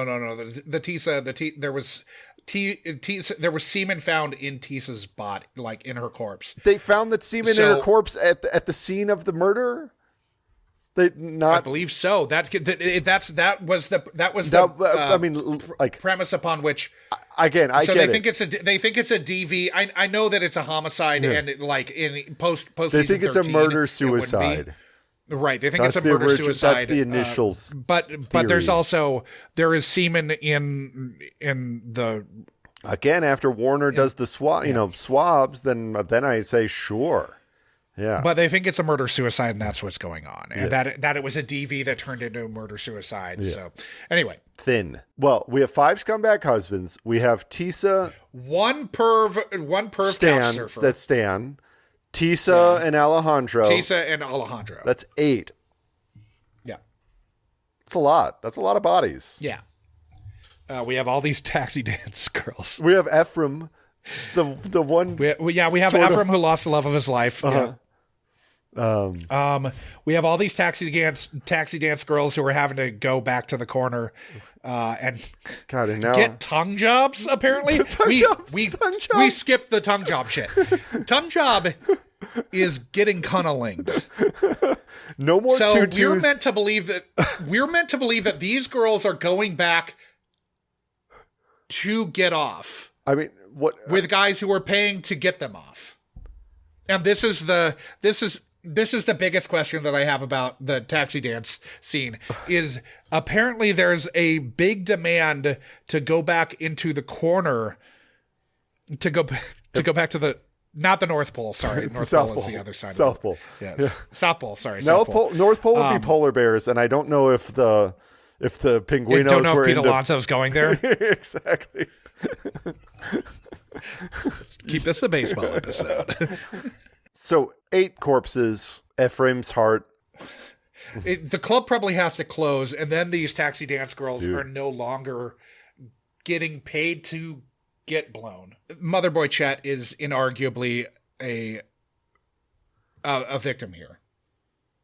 Speaker 6: There was semen found in Tisa's body, like in her corpse.
Speaker 5: They found that semen in her corpse at the scene of the murder. I
Speaker 6: believe so. That was the premise upon which.
Speaker 5: Again, I
Speaker 6: so
Speaker 5: get
Speaker 6: they think it's a DV. I know that it's a homicide, and in post.
Speaker 5: They think it's a murder suicide.
Speaker 6: Right, they think it's a murder suicide.
Speaker 5: That's the initials.
Speaker 6: But there is semen in the.
Speaker 5: Again, after Warner does the swabs, then I say sure. Yeah.
Speaker 6: But they think it's a murder-suicide, and that's what's going on. And that it was a DV that turned into a murder-suicide. Yeah. So, anyway.
Speaker 5: Thin. Well, we have 5 scumbag husbands. We have Tisa.
Speaker 6: One perv
Speaker 5: Stan. That's Stan. Tisa and Alejandro. That's 8.
Speaker 6: Yeah.
Speaker 5: That's a lot. That's a lot of bodies.
Speaker 6: Yeah. We have all these taxi dance girls.
Speaker 5: We have Ephraim. The one.
Speaker 6: We have Ephraim who lost the love of his life.
Speaker 5: Uh-huh.
Speaker 6: Yeah. We have all these taxi dance girls who are having to go back to the corner and get tongue jobs. Apparently, we skipped the tongue job shit. Tongue job is getting cunnalinged.
Speaker 5: No more.
Speaker 6: So
Speaker 5: tutus.
Speaker 6: we're meant to believe that these girls are going back to get off.
Speaker 5: I mean, what
Speaker 6: with guys who are paying to get them off, and this is the biggest question that I have about the taxi dance scene is apparently there's a big demand to go back into the corner to go back to the not the North Pole. Sorry, North Pole is the other side.
Speaker 5: South Pole.
Speaker 6: Yes. Yeah. South Pole. Sorry.
Speaker 5: North Pole would be polar bears, and I don't know if if the Pinguinos
Speaker 6: don't know
Speaker 5: were
Speaker 6: if Pete
Speaker 5: into...
Speaker 6: Alonso's going there.
Speaker 5: Exactly.
Speaker 6: Keep this a baseball episode.
Speaker 5: So 8 corpses, Ephraim's heart.
Speaker 6: The club probably has to close, and then these taxi dance girls are no longer getting paid to get blown. Motherboy Chet is inarguably a victim here.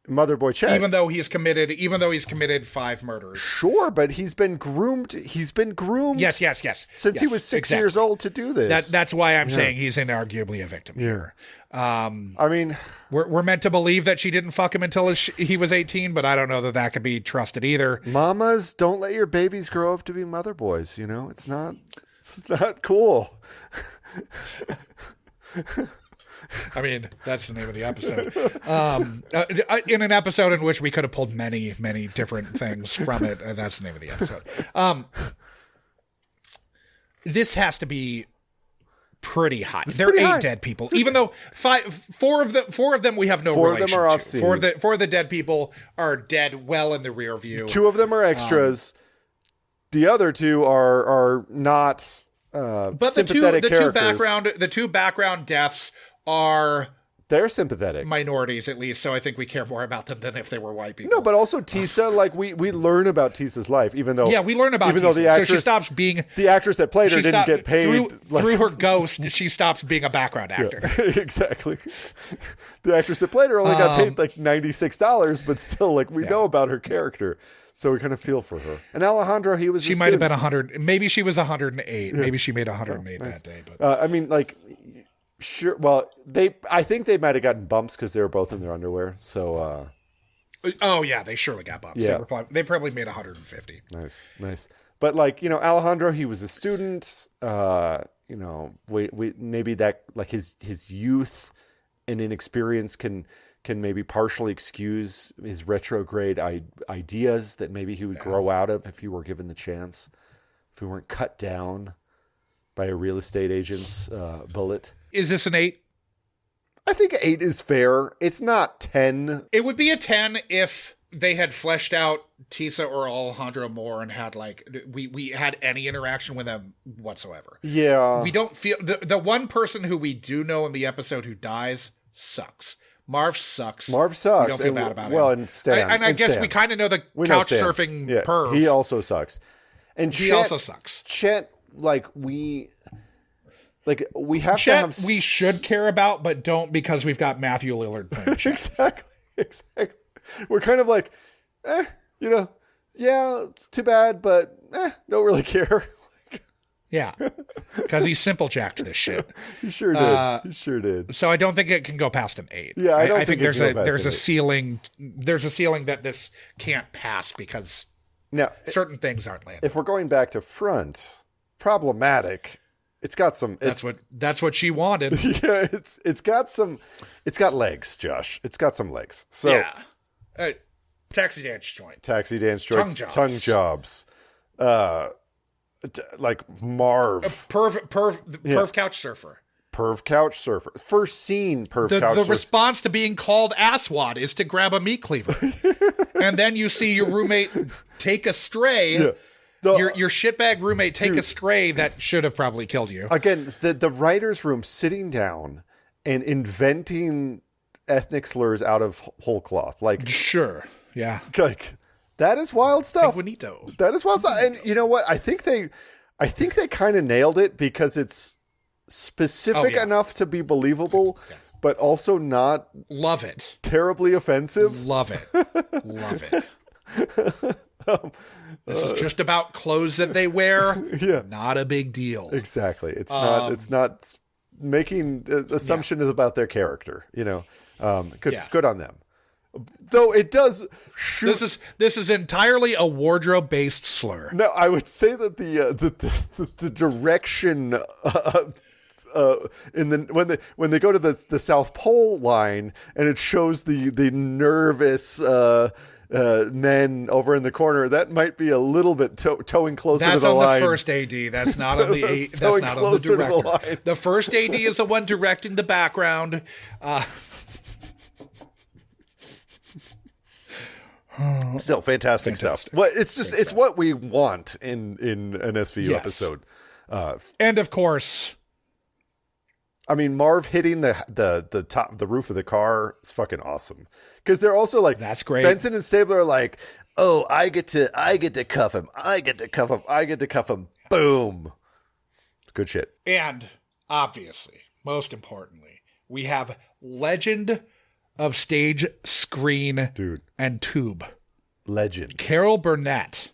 Speaker 5: Motherboy Chet.
Speaker 6: Even though he's committed 5 murders.
Speaker 5: Sure, but he's been groomed. Yes. Since he was 6 years old to do this.
Speaker 6: That's why I'm saying he's inarguably a victim here.
Speaker 5: I mean,
Speaker 6: we're meant to believe that she didn't fuck him until he was 18, but I don't know that could be trusted either.
Speaker 5: mamas, don't let your babies grow up to be mother boys. You know, it's not cool.
Speaker 6: I mean, that's the name of the episode. In an episode in which we could have pulled many, many different things from it, that's the name of the episode. This has to be pretty high. There are 8 dead people, even though 4 of them we have no relation to.
Speaker 5: 4 of them are off scene.
Speaker 6: 4 of the dead people are dead well in the rear view.
Speaker 5: 2 of them are extras. The other 2 are not
Speaker 6: but
Speaker 5: sympathetic
Speaker 6: the two background deaths they're
Speaker 5: sympathetic
Speaker 6: minorities, at least, so I think we care more about them than if they were white people.
Speaker 5: No, but also Tisa, like we learn about Tisa's life, even though
Speaker 6: we learn about Tisa.
Speaker 5: Though the actress,
Speaker 6: so she stops being
Speaker 5: the actress that played her didn't get paid
Speaker 6: through her ghost. She stops being a background actor.
Speaker 5: Yeah, exactly. The actress that played her only got paid like $96, but still, like we know about her character. So we kind of feel for her. And Alejandro, she
Speaker 6: might have been 100. Maybe she was 108. Yeah. Maybe she made 108 that day. But
Speaker 5: I mean, like, sure. Well, I think they might have gotten bumps because they were both in their underwear. So.
Speaker 6: Oh yeah, they surely got bumps.
Speaker 5: Yeah.
Speaker 6: They probably made 150.
Speaker 5: Nice. But like, Alejandro, he was a student. We maybe that like his youth and inexperience can maybe partially excuse his retrograde ideas that maybe he would grow out of if he were given the chance, if he weren't cut down by a real estate agent's bullet.
Speaker 6: Is this an 8?
Speaker 5: I think 8 is fair. It's not 10.
Speaker 6: It would be a 10 if they had fleshed out Tisa or Alejandro more and had we had any interaction with them whatsoever.
Speaker 5: Yeah.
Speaker 6: We don't feel the one person who we do know in the episode who dies sucks. Marv sucks. We don't feel bad about him.
Speaker 5: Well, and Stan.
Speaker 6: And I guess we kind of know the couch surfing perv.
Speaker 5: He also sucks. And
Speaker 6: he also sucks.
Speaker 5: Chet, we have
Speaker 6: Chet,
Speaker 5: to have...
Speaker 6: we should care about, but don't, because we've got Matthew Lillard playing Chet.
Speaker 5: Exactly. We're kind of like, yeah, too bad, but don't really care.
Speaker 6: Yeah, because he simple jacked this shit.
Speaker 5: He sure did.
Speaker 6: So I don't think it can go past an 8.
Speaker 5: Yeah, I think
Speaker 6: there's a ceiling. There's a ceiling that this can't pass because
Speaker 5: now
Speaker 6: certain things aren't landing.
Speaker 5: If we're going back to front, problematic. It's got some.
Speaker 6: That's what she wanted.
Speaker 5: Yeah, it's got legs, Josh. It's got some legs. So
Speaker 6: yeah, taxi dance joint,
Speaker 5: tongue jobs. Like Marv,
Speaker 6: perv couch surfer.
Speaker 5: Perv couch surfer. First scene, couch surfer.
Speaker 6: The response to being called asswad is to grab a meat cleaver, and then you see your roommate take a stray. Yeah. Your shitbag roommate take a stray that should have probably killed you.
Speaker 5: Again, the writer's room sitting down and inventing ethnic slurs out of whole cloth. Like,
Speaker 6: sure, yeah,
Speaker 5: like. That is wild stuff.
Speaker 6: Bonito.
Speaker 5: That is wild stuff. And you know what? I think they kind of nailed it because it's specific enough to be believable, but also not
Speaker 6: love it.
Speaker 5: Terribly offensive.
Speaker 6: Love it. This is just about clothes that they wear. Yeah. Not a big deal.
Speaker 5: Exactly. It's not making assumptions about their character, Good on them. Though it does shoot.
Speaker 6: This is entirely a wardrobe based slur.
Speaker 5: No, I would say that the direction when they go to the South Pole line and it shows the nervous men over in the corner, that might be a little bit towing closer to the line.
Speaker 6: That's on the first AD. That's not on the that's not on the director. The first AD is the one directing the background.
Speaker 5: Still fantastic stuff. Well, it's just it's what we want in an SVU episode.
Speaker 6: And of course,
Speaker 5: I mean, Marv hitting the roof of the car is fucking awesome. Because they're also like,
Speaker 6: that's great.
Speaker 5: Benson and Stabler are like, oh, I get to cuff him. I get to cuff him. Boom. Good shit.
Speaker 6: And obviously, most importantly, we have legend of stage, screen, and tube.
Speaker 5: Legend.
Speaker 6: Carol Burnett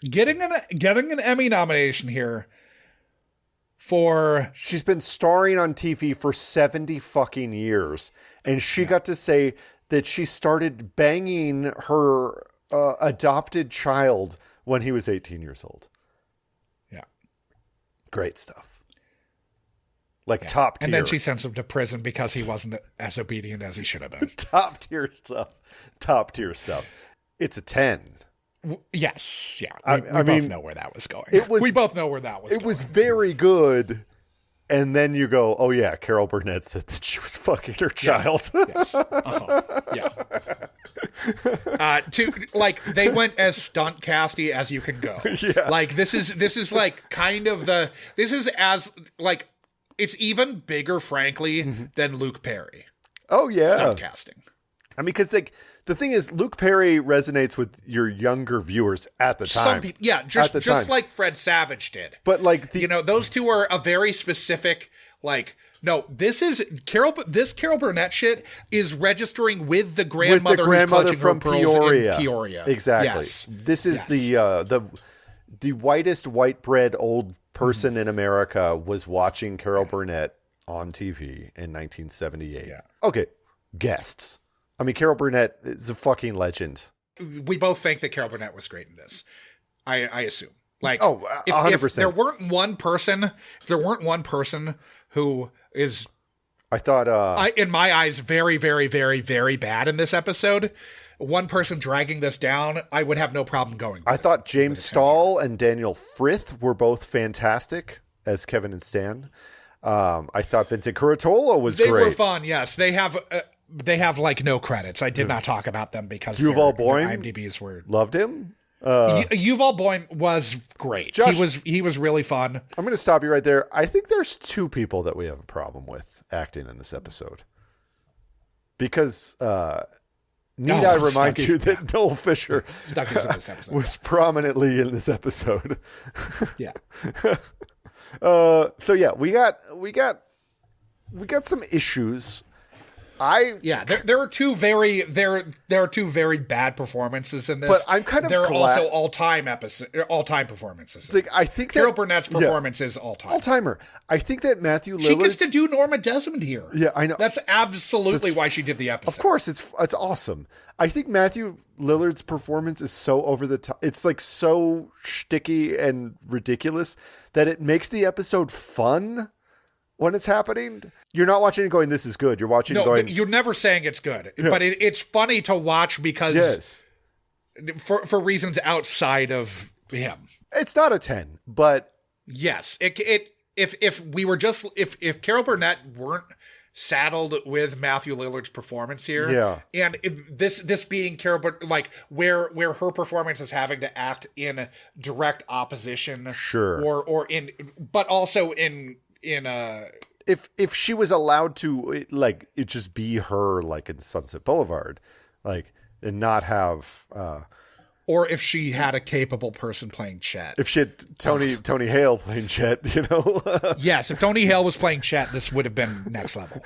Speaker 6: getting an Emmy nomination here for...
Speaker 5: She's been starring on TV for 70 fucking years. And she got to say that she started banging her adopted child when he was 18 years old.
Speaker 6: Yeah.
Speaker 5: Great stuff. Top tier.
Speaker 6: And then she sends him to prison because he wasn't as obedient as he should have been.
Speaker 5: Top tier stuff. It's a 10.
Speaker 6: Yes. Yeah. We both know where that was going. We both know where that was going.
Speaker 5: It was very good. And then you go, oh yeah, Carol Burnett said that she was fucking her child.
Speaker 6: Yes. Yeah. They went as stunt-casty as you can go.
Speaker 5: Yeah.
Speaker 6: This is like kind of this is as like, it's even bigger, frankly, than Luke Perry.
Speaker 5: Oh yeah.
Speaker 6: Stunt casting.
Speaker 5: I mean, because the thing is, Luke Perry resonates with your younger viewers at the time.
Speaker 6: Some people, just like Fred Savage did.
Speaker 5: But
Speaker 6: those two are a very specific. This Carol Burnett shit is registering with the grandmother, who's clutching
Speaker 5: from
Speaker 6: her pearls
Speaker 5: Peoria.
Speaker 6: in Peoria.
Speaker 5: Exactly.
Speaker 6: Yes.
Speaker 5: This is the whitest white bread old person in America was watching Carol Burnett on TV in 1978. Yeah. Okay, guests. I mean, Carol Burnett is a fucking legend.
Speaker 6: We both think that Carol Burnett was great in this. I assume.
Speaker 5: 100%.
Speaker 6: If there weren't one person who is,
Speaker 5: I thought,
Speaker 6: in my eyes, very, very, very, very bad in this episode, one person dragging this down, I would have no problem going.
Speaker 5: I thought James Stahl and Daniel Frith were both fantastic as Kevin and Stan. I thought Vincent Curatola was great.
Speaker 6: They were fun. Yes, they have no credits. I did not talk about them because
Speaker 5: Yuval Boyne,
Speaker 6: their IMDb's were
Speaker 5: loved him.
Speaker 6: Yuval Boyne was great.
Speaker 5: Josh,
Speaker 6: he was really fun.
Speaker 5: I'm going to stop you right there. I think there's two people that we have a problem with acting in this episode. Because need I remind you that Noel Fisher was prominently in this episode.
Speaker 6: Yeah.
Speaker 5: So yeah, we got some issues.
Speaker 6: There are two very bad performances in this.
Speaker 5: But I'm kind of
Speaker 6: there are
Speaker 5: glad.
Speaker 6: also all time performances.
Speaker 5: I think
Speaker 6: Carol Burnett's performance is all
Speaker 5: timer. I think that Matthew Lillard,
Speaker 6: she gets to do Norma Desmond here.
Speaker 5: Yeah, I know.
Speaker 6: That's absolutely why she did the episode.
Speaker 5: Of course, it's awesome. I think Matthew Lillard's performance is so over the top. It's so shticky and ridiculous that it makes the episode fun. When it's happening, you're not watching it going, this is good. You're watching it going...
Speaker 6: You're never saying it's good. Yeah. But it's funny to watch because... Yes. For reasons outside of him.
Speaker 5: It's not a 10, but...
Speaker 6: Yes. If Carol Burnett weren't saddled with Matthew Lillard's performance here, and this being Carol Burnett, where her performance is having to act in direct opposition...
Speaker 5: Sure.
Speaker 6: But also in
Speaker 5: if she was allowed to it just be her in Sunset Boulevard, and not have
Speaker 6: or if she had a capable person playing Chet.
Speaker 5: If she had Tony Hale playing Chet,
Speaker 6: Yes, if Tony Hale was playing Chet, this would have been next level.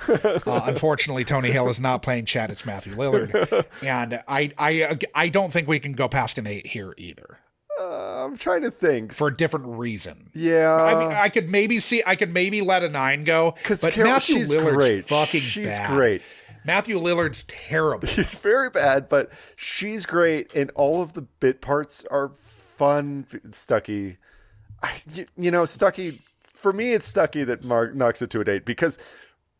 Speaker 6: Unfortunately, Tony Hale is not playing Chet, it's Matthew Lillard. And I don't think we can go past an 8 here either.
Speaker 5: I'm trying to think
Speaker 6: for a different reason.
Speaker 5: Yeah,
Speaker 6: I mean, I could maybe let a 9 go, but Matthew Lillard's
Speaker 5: great.
Speaker 6: fucking
Speaker 5: she's
Speaker 6: bad.
Speaker 5: Great.
Speaker 6: Matthew Lillard's terrible.
Speaker 5: He's very bad, but she's great, and all of the bit parts are fun. Stucky, Stucky. For me, it's Stucky that knocks it to an 8 because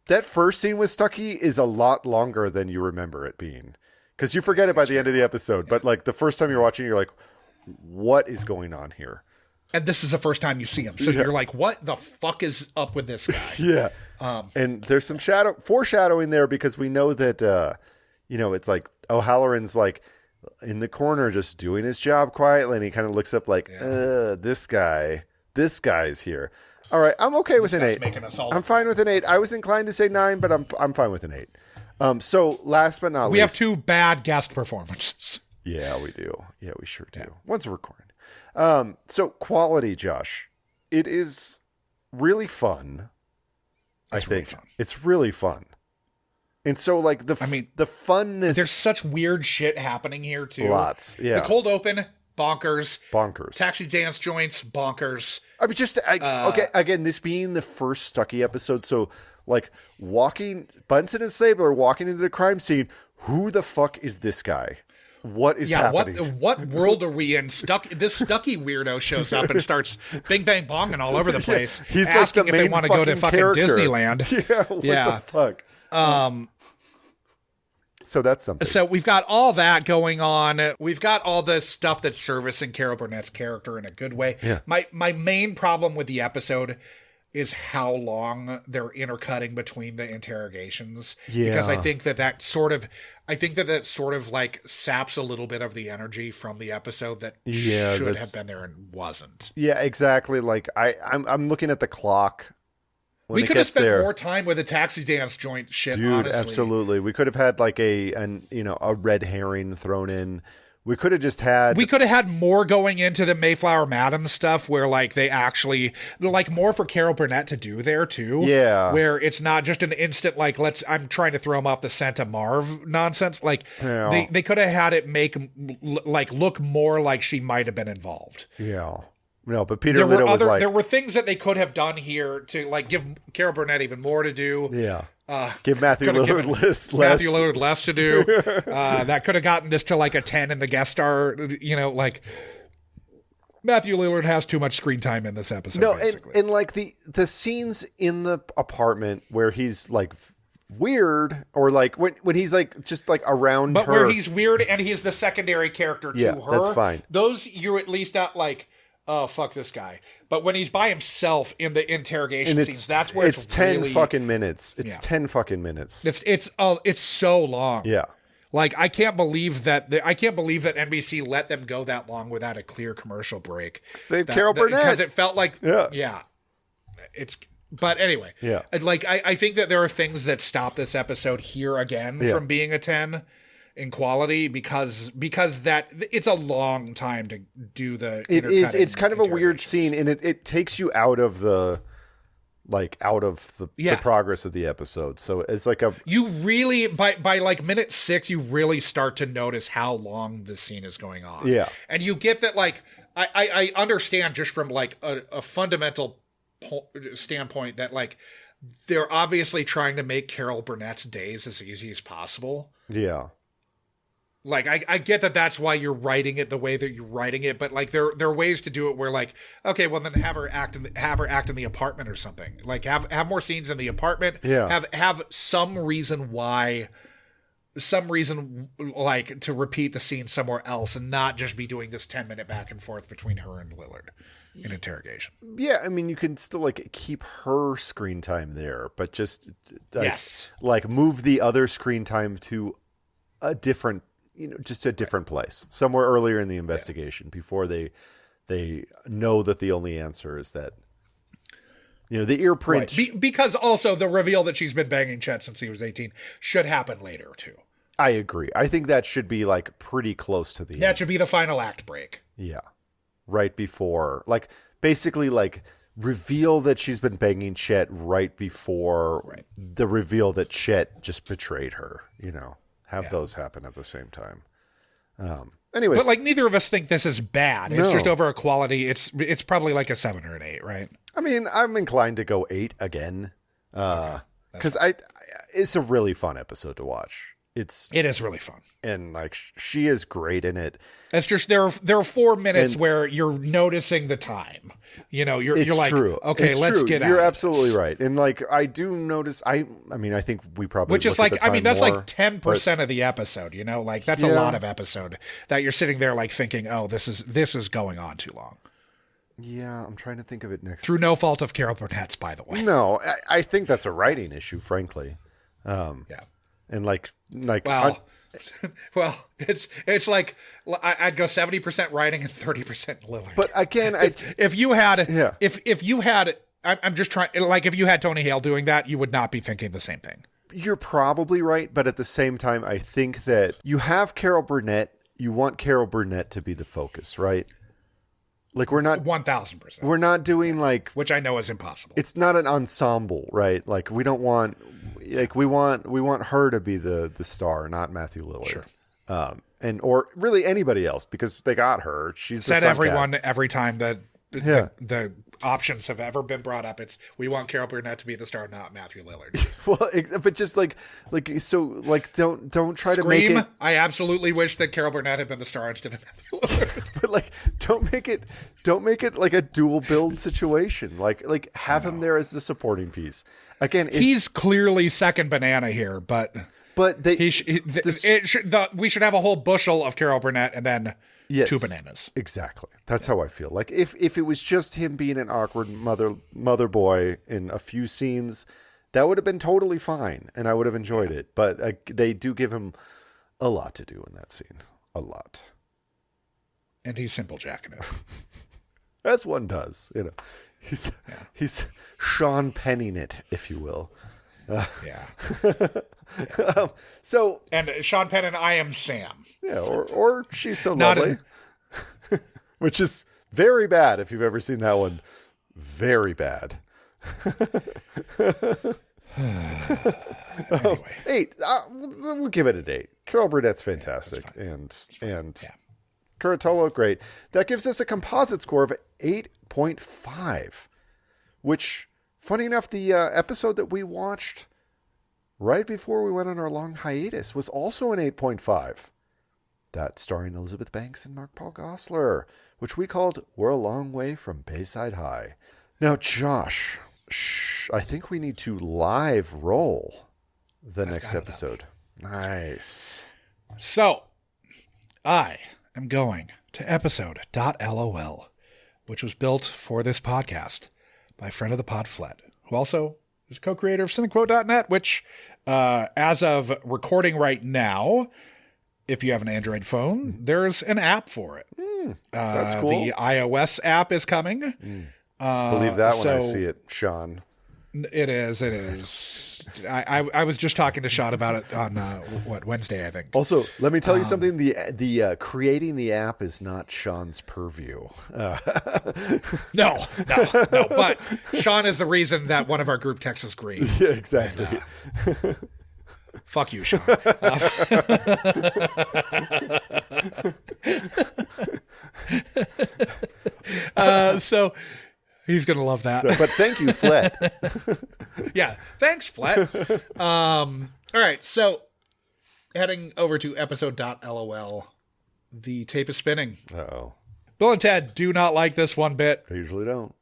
Speaker 5: that first scene with Stucky is a lot longer than you remember it being. Because you forget it by the end of the episode, but the first time you're watching, you're like, what is going on here?
Speaker 6: And this is the first time you see him. So you're like, what the fuck is up with this guy?
Speaker 5: Yeah. And there's some foreshadowing there because we know that, it's O'Halloran's in the corner just doing his job quietly, and he kind of looks up like, this guy's here. All right, I'm okay with an 8. I'm fine with an 8. I was inclined to say 9, but I'm fine with an 8. So last but not least,
Speaker 6: we have 2 bad guest performances.
Speaker 5: Yeah, we do. Yeah, we sure do. Yeah. One's recording. So quality, Josh. It is really fun. It's really fun. And so, like, the funness.
Speaker 6: There's such weird shit happening here, too.
Speaker 5: Lots, yeah.
Speaker 6: The cold open, bonkers.
Speaker 5: Bonkers.
Speaker 6: Taxi dance joints, bonkers.
Speaker 5: I mean, okay, again, this being the first Stucky episode, so, like, Bunsen and Stabler walking into the crime scene, who the fuck is this guy? What is happening?
Speaker 6: What world are we in? This Stucky weirdo shows up and starts bing bang bonging all over the place.
Speaker 5: He's
Speaker 6: asking
Speaker 5: like
Speaker 6: if they want to go to fucking
Speaker 5: character.
Speaker 6: Disneyland.
Speaker 5: Yeah, what the fuck? So that's something.
Speaker 6: So we've got all that going on. We've got all the stuff that's servicing Carol Burnett's character in a good way.
Speaker 5: Yeah.
Speaker 6: My main problem with the episode is how long they're intercutting between the interrogations.
Speaker 5: Yeah.
Speaker 6: Because I think that sort of like saps a little bit of the energy from the episode that should have been there and wasn't.
Speaker 5: Yeah, exactly. Like I'm looking at the clock.
Speaker 6: We could have spent more time with the taxi dance joint shit,
Speaker 5: dude,
Speaker 6: honestly.
Speaker 5: Absolutely. We could have had like a red herring thrown in. We could have just had...
Speaker 6: We could have had more going into the Mayflower Madam stuff where, like, they actually... Like, more for Carol Burnett to do there, too.
Speaker 5: Yeah.
Speaker 6: Where it's not just an instant, like, I'm trying to throw him off the scent of Marv nonsense. Like, they could have had it look more like she might have been involved.
Speaker 5: Yeah. No, but Peter Little was like...
Speaker 6: There were things that they could have done here to, like, give Carol Burnett even more to do.
Speaker 5: Yeah. Give Matthew Lillard less.
Speaker 6: Matthew Lillard less to do. That could have gotten this to like a 10 in the guest star. You know, like Matthew Lillard has too much screen time in this episode.
Speaker 5: No,
Speaker 6: basically.
Speaker 5: and like the scenes in the apartment where he's like weird, or like when he's like just like around
Speaker 6: but
Speaker 5: her.
Speaker 6: Where he's weird and he's the secondary character to her.
Speaker 5: That's fine.
Speaker 6: Those you're at least not like, oh, fuck this guy. But when he's by himself in the interrogation scenes, that's where it's
Speaker 5: 10
Speaker 6: really,
Speaker 5: fucking minutes. It's 10 fucking minutes.
Speaker 6: It's so long.
Speaker 5: Yeah.
Speaker 6: Like, I can't believe that NBC let them go that long without a clear commercial break.
Speaker 5: Save Carol Burnett.
Speaker 6: Because it felt like, but anyway.
Speaker 5: Yeah.
Speaker 6: Like, I think that there are things that stop this episode here again from being a 10 in quality because that it's a long time to do the
Speaker 5: it's kind of a weird scene, and it takes you out of the progress of the episode. So it's like
Speaker 6: you really by like minute 6 you really start to notice how long the scene is going on.
Speaker 5: Yeah.
Speaker 6: And you get that, like, I understand just from like a fundamental standpoint that, like, they're obviously trying to make Carol Burnett's days as easy as possible.
Speaker 5: Yeah.
Speaker 6: Like, I get that that's why you're writing it the way that you're writing it, but like there are ways to do it where, like, okay, well then have her act in the apartment or something. Like have more scenes in the apartment.
Speaker 5: Yeah.
Speaker 6: Have some reason like to repeat the scene somewhere else and not just be doing this 10-minute back and forth between her and Lillard in interrogation.
Speaker 5: Yeah, I mean, you can still like keep her screen time there, but just like move the other screen time to a different, just a different place, somewhere earlier in the investigation before they know that the only answer is that, the ear print.
Speaker 6: Right. Because also the reveal that she's been banging Chet since he was 18 should happen later too.
Speaker 5: I agree. I think that should be like pretty close to the end.
Speaker 6: That should be the final act break.
Speaker 5: Yeah. Right before, like, basically like reveal that she's been banging Chet right before the reveal that Chet just betrayed her, have those happen at the same time. Anyways.
Speaker 6: But like neither of us think this is bad. It's just over a quality. It's probably like a 7 or an 8, right?
Speaker 5: I mean, I'm inclined to go 8 again. Because it's a really fun episode to watch. It
Speaker 6: is really fun.
Speaker 5: And like she is great in it.
Speaker 6: It's just there are 4 minutes where you're noticing the time. You're like,
Speaker 5: true.
Speaker 6: Okay, let's get out.
Speaker 5: You're absolutely right. And like I do notice I mean I think we probably
Speaker 6: which is like that's
Speaker 5: more,
Speaker 6: like 10% of the episode, like that's a lot of episode that you're sitting there like thinking, "Oh, this is going on too long."
Speaker 5: Yeah, I'm trying to think of it next.
Speaker 6: Through no fault of Carol Burnett's, by the way.
Speaker 5: No, I think that's a writing issue, frankly.
Speaker 6: Yeah.
Speaker 5: and like
Speaker 6: Well, well, it's like I'd go 70% writing and 30% Lillard.
Speaker 5: But again,
Speaker 6: if you had,
Speaker 5: Yeah.
Speaker 6: if you had, I'm just trying. Like if you had Tony Hale doing that, you would not be thinking the same thing.
Speaker 5: You're probably right, but at the same time, I think that you have Carol Burnett. You want Carol Burnett to be the focus, right? Like we're not
Speaker 6: 1,000%.
Speaker 5: We're not doing like,
Speaker 6: Which I know is impossible.
Speaker 5: it's not an ensemble, right? Like we don't want, like we want her to be the star, not Matthew Lillard.
Speaker 6: Sure.
Speaker 5: And or really anybody else because they got her. She's the
Speaker 6: Said
Speaker 5: stunt
Speaker 6: everyone
Speaker 5: cast.
Speaker 6: every time that
Speaker 5: Yeah.
Speaker 6: the options have ever been brought up. It's we want Carol Burnett to be the star, not Matthew Lillard.
Speaker 5: Well, but just like so, like don't try to
Speaker 6: Scream!
Speaker 5: make it.
Speaker 6: I absolutely wish that Carol Burnett had been the star instead of Matthew Lillard.
Speaker 5: But like, don't make it like a dual build situation. Like have him there as the supporting piece. Again,
Speaker 6: He's clearly second banana here, but
Speaker 5: they
Speaker 6: we should have a whole bushel of Carol Burnett and then
Speaker 5: Yes,
Speaker 6: 2 bananas.
Speaker 5: Exactly. That's how I feel. Like if it was just him being an awkward mother boy in a few scenes, that would have been totally fine, and I would have enjoyed it. But they do give him a lot to do in that scene. A lot.
Speaker 6: And he's simple jacking it.
Speaker 5: As one does, you know. He's Sean Penning it, if you will.
Speaker 6: Yeah.
Speaker 5: So
Speaker 6: And Sean Penn and I am Sam.
Speaker 5: yeah, or She's So
Speaker 6: Not
Speaker 5: Lovely, which is very bad if you've ever seen that one. Very bad.
Speaker 6: Anyway.
Speaker 5: 8. We'll give it an 8. Carol Burnett's fantastic, and Curatolo, great. That gives us a composite score of 8.5, which, funny enough, the episode that we watched right before we went on our long hiatus was also an 8.5. That starring Elizabeth Banks and Mark Paul Gosselaar, which we called We're a Long Way from Bayside High. Now, Josh, I think we need to live roll the next episode. Nice.
Speaker 6: So, I am going to episode.lol, which was built for this podcast by friend of the pod, Fled, who also is co-creator of cinequote.net, which, as of recording right now, if you have an Android phone, there's an app for it.
Speaker 5: That's cool.
Speaker 6: The iOS app is coming.
Speaker 5: Believe that when I see it, Sean.
Speaker 6: It is. I was just talking to Sean about it on Wednesday, I think.
Speaker 5: Also, let me tell you something. The creating the app is not Sean's purview.
Speaker 6: No. But Sean is the reason that one of our group texts is green.
Speaker 5: Yeah, exactly.
Speaker 6: And, fuck you, Sean. So he's gonna love that.
Speaker 5: But thank you, Fled.
Speaker 6: Yeah, thanks, Flat. All right, so heading over to episode.lol, the tape is spinning.
Speaker 5: Uh-oh.
Speaker 6: Bill and Ted do not like this one bit,
Speaker 5: I usually don't.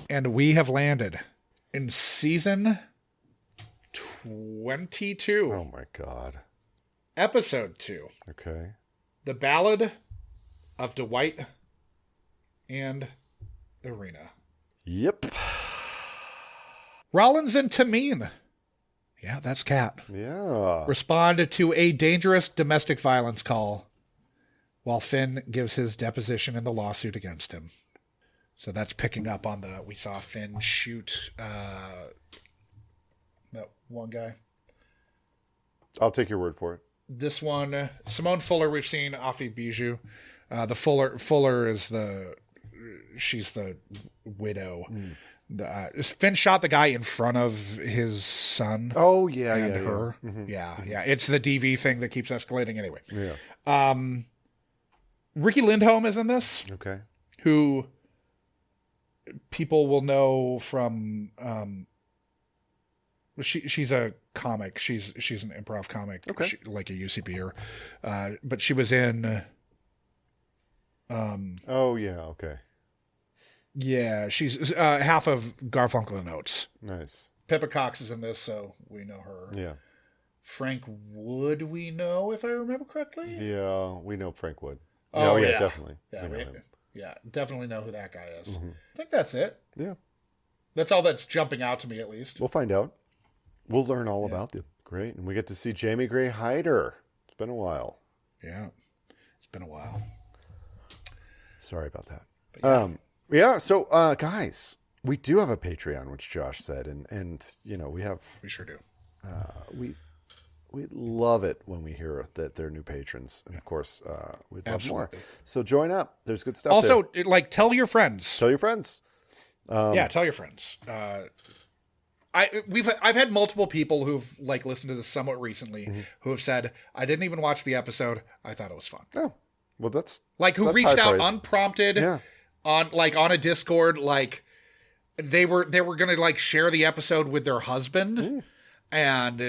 Speaker 6: and we have landed in season 22,
Speaker 5: Oh my God.
Speaker 6: episode 2,
Speaker 5: Okay.
Speaker 6: the Ballad of Dwight and Irena.
Speaker 5: Yep.
Speaker 6: Rollins and Tameen, yeah, that's Cat,
Speaker 5: Yeah.
Speaker 6: respond to a dangerous domestic violence call while Finn gives his deposition in the lawsuit against him. So that's picking up on we saw Finn shoot that one guy.
Speaker 5: I'll take your word for it.
Speaker 6: This one, Simone Fuller, we've seen Afi Bijou. The Fuller is she's the widow. Finn shot the guy in front of his son.
Speaker 5: Oh, yeah,
Speaker 6: and
Speaker 5: yeah,
Speaker 6: her.
Speaker 5: Yeah. Mm-hmm.
Speaker 6: Yeah. It's the DV thing that keeps escalating anyway.
Speaker 5: Yeah.
Speaker 6: Ricky Lindholm is in this,
Speaker 5: Okay.
Speaker 6: who people will know from she's a comic. She's an improv comic,
Speaker 5: Okay.
Speaker 6: like a UCBer. But she was in
Speaker 5: Oh, yeah, okay.
Speaker 6: yeah, she's half of Garfunkel and Oates.
Speaker 5: Nice.
Speaker 6: Pippa Cox is in this, so we know her.
Speaker 5: Yeah.
Speaker 6: Frank Wood, we know, if I remember correctly.
Speaker 5: Yeah, we know Frank Wood.
Speaker 6: Oh,
Speaker 5: yeah,
Speaker 6: yeah.
Speaker 5: definitely.
Speaker 6: Yeah,
Speaker 5: We know him.
Speaker 6: definitely know who that guy is.
Speaker 5: Mm-hmm.
Speaker 6: I think that's it.
Speaker 5: Yeah.
Speaker 6: That's all that's jumping out to me, at least.
Speaker 5: We'll find out. We'll learn all about them. Great. And we get to see Jamie Gray Hyder. It's been a while.
Speaker 6: Yeah. It's been a while.
Speaker 5: Sorry about that.
Speaker 6: Yeah.
Speaker 5: So, guys, we do have a Patreon, which Josh said, and
Speaker 6: We sure do.
Speaker 5: We love it when we hear that they're new patrons, and of course, we'd love
Speaker 6: Absolutely.
Speaker 5: more. So join up. There's good stuff.
Speaker 6: Also,
Speaker 5: there.
Speaker 6: tell your friends.
Speaker 5: Tell your friends.
Speaker 6: Tell your friends. I've had multiple people who've listened to this somewhat recently who have said, I didn't even watch the episode. I thought it was fun.
Speaker 5: Oh, well, that's
Speaker 6: who reached out unprompted on a Discord. They were gonna share the episode with their husband, and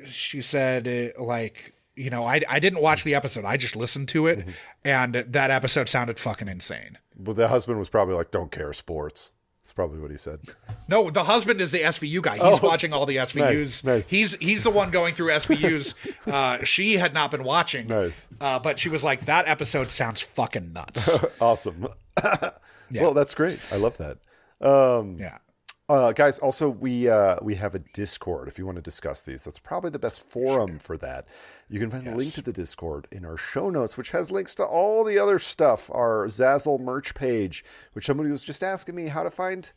Speaker 6: she said I didn't watch the episode. I just listened to it, and that episode sounded fucking insane.
Speaker 5: Well, the husband was probably like, "Don't care sports." That's probably what he said.
Speaker 6: No, the husband is the SVU guy. He's watching all the SVUs.
Speaker 5: Nice.
Speaker 6: He's the one going through SVUs. She had not been watching.
Speaker 5: Nice.
Speaker 6: But she was like, that episode sounds fucking nuts.
Speaker 5: Awesome.
Speaker 6: Yeah.
Speaker 5: Well, that's great. I love that.
Speaker 6: Yeah.
Speaker 5: Guys, also we have a Discord if you want to discuss these. That's probably the best forum for that. You can find a link to the Discord in our show notes, which has links to all the other stuff. Our Zazzle merch page, which somebody was just asking me how to find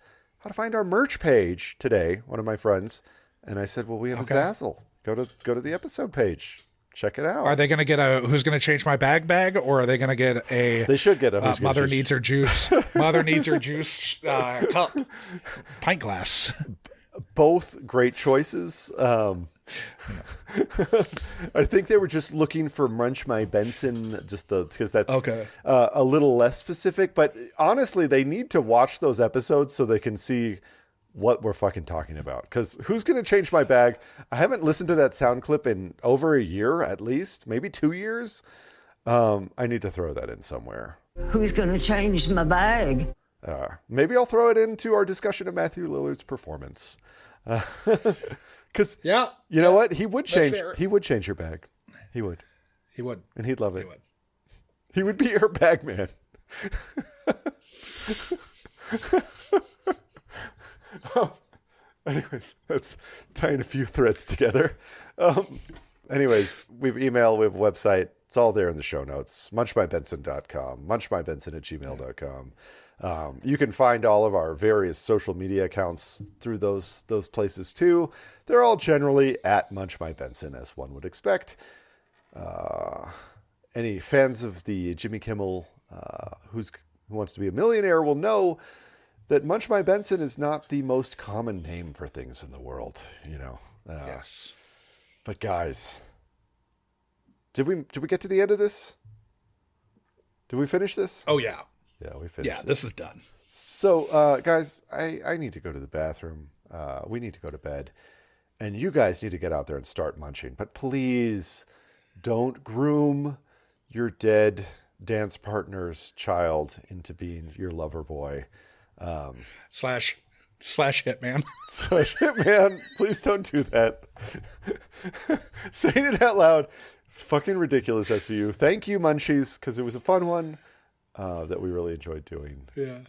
Speaker 5: our merch page today. One of my friends, and I said, well, we have a Zazzle. Go to the episode page. Check it out.
Speaker 6: Are they going to get a Who's Going to Change My Bag, or are they going to get a?
Speaker 5: They should get a Who's
Speaker 6: Mother Needs Her Juice. Mother Needs Her Juice cup, pint glass. Both
Speaker 5: great choices. I think they were just looking for Munch My Benson, because that's a little less specific. But honestly, they need to watch those episodes so they can see what we're fucking talking about. Because Who's Going to Change My Bag? I haven't listened to that sound clip in over a year, at least, maybe 2 years. I need to throw that in somewhere.
Speaker 7: Who's going to change my bag?
Speaker 5: Maybe I'll throw it into our discussion of Matthew Lillard's performance. Because you know what? He would change. He would change your bag. He would.
Speaker 6: He would.
Speaker 5: And he'd love it. He would be your bag man. Anyways, that's tying a few threads together. Anyways, we've emailed, we have a website. It's all there in the show notes. munchmybenson.com, munchmybenson@gmail.com. You can find all of our various social media accounts through those places too. They're all generally at munchmybenson, as one would expect. Any fans of the Jimmy Kimmel Who Wants to Be a Millionaire will know that Munch My Benson is not the most common name for things in the world,
Speaker 6: Yes.
Speaker 5: But guys, did we get to the end of this? Did we finish this?
Speaker 6: Oh yeah.
Speaker 5: Yeah, we finished.
Speaker 6: Yeah, this is done.
Speaker 5: So, guys, I need to go to the bathroom. We need to go to bed, and you guys need to get out there and start munching. But please, don't groom your dead dance partner's child into being your lover boy.
Speaker 6: Slash hitman.
Speaker 5: Slash hitman. Please don't do that. Saying it out loud. Fucking ridiculous, SVU. Thank you, Munchies, because it was a fun one that we really enjoyed doing.
Speaker 6: Yeah.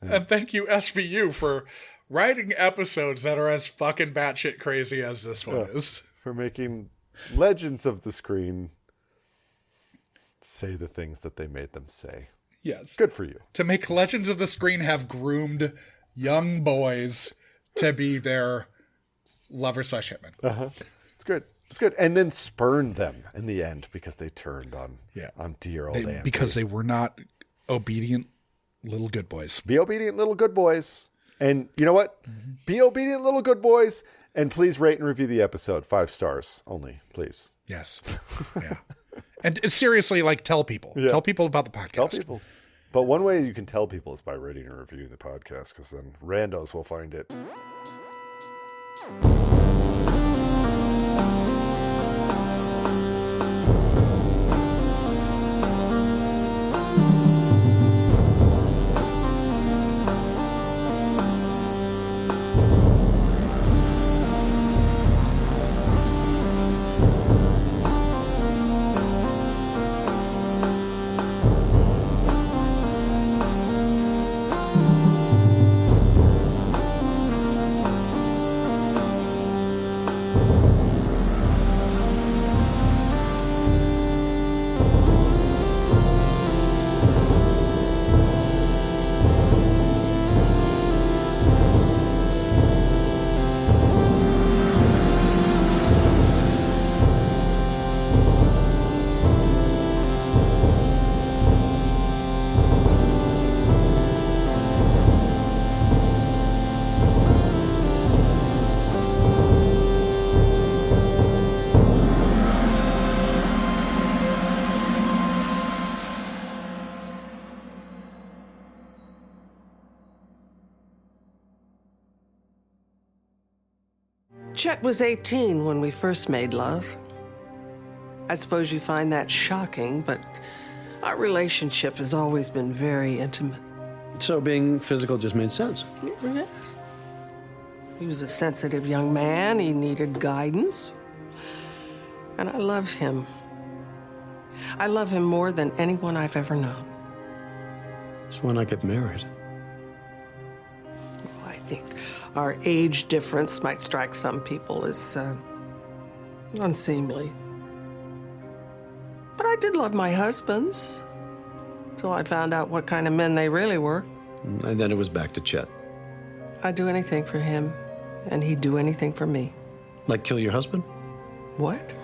Speaker 6: And thank you, SVU, for writing episodes that are as fucking batshit crazy as this one is.
Speaker 5: For making legends of the screen say the things that they made them say.
Speaker 6: Yes.
Speaker 5: Good for you.
Speaker 6: To make Legends of the Screen have groomed young boys to be their lover/hitman.
Speaker 5: It's good. It's good. And then spurn them in the end because they turned on dear old Anthony.
Speaker 6: Because they were not obedient little good boys.
Speaker 5: Be obedient little good boys. And you know what? Be obedient little good boys. And please rate and review the episode. 5 stars only, please.
Speaker 6: Yes. Yeah. And seriously, tell people.
Speaker 5: Yeah.
Speaker 6: Tell people about the podcast.
Speaker 5: Tell people. But one way you can tell people is by rating and reviewing the podcast, because then randos will find it.
Speaker 8: Chet was 18 when we first made love. I suppose you find that shocking, but our relationship has always been very intimate.
Speaker 3: So being physical just made sense.
Speaker 8: Yes. He was a sensitive young man. He needed guidance. And I love him. I love him more than anyone I've ever known.
Speaker 3: So why not get married?
Speaker 8: I think our age difference might strike some people as unseemly. But I did love my husbands, till I found out what kind of men they really were.
Speaker 3: And then it was back to Chet.
Speaker 8: I'd do anything for him, and he'd do anything for me.
Speaker 3: Like kill your husband?
Speaker 8: What?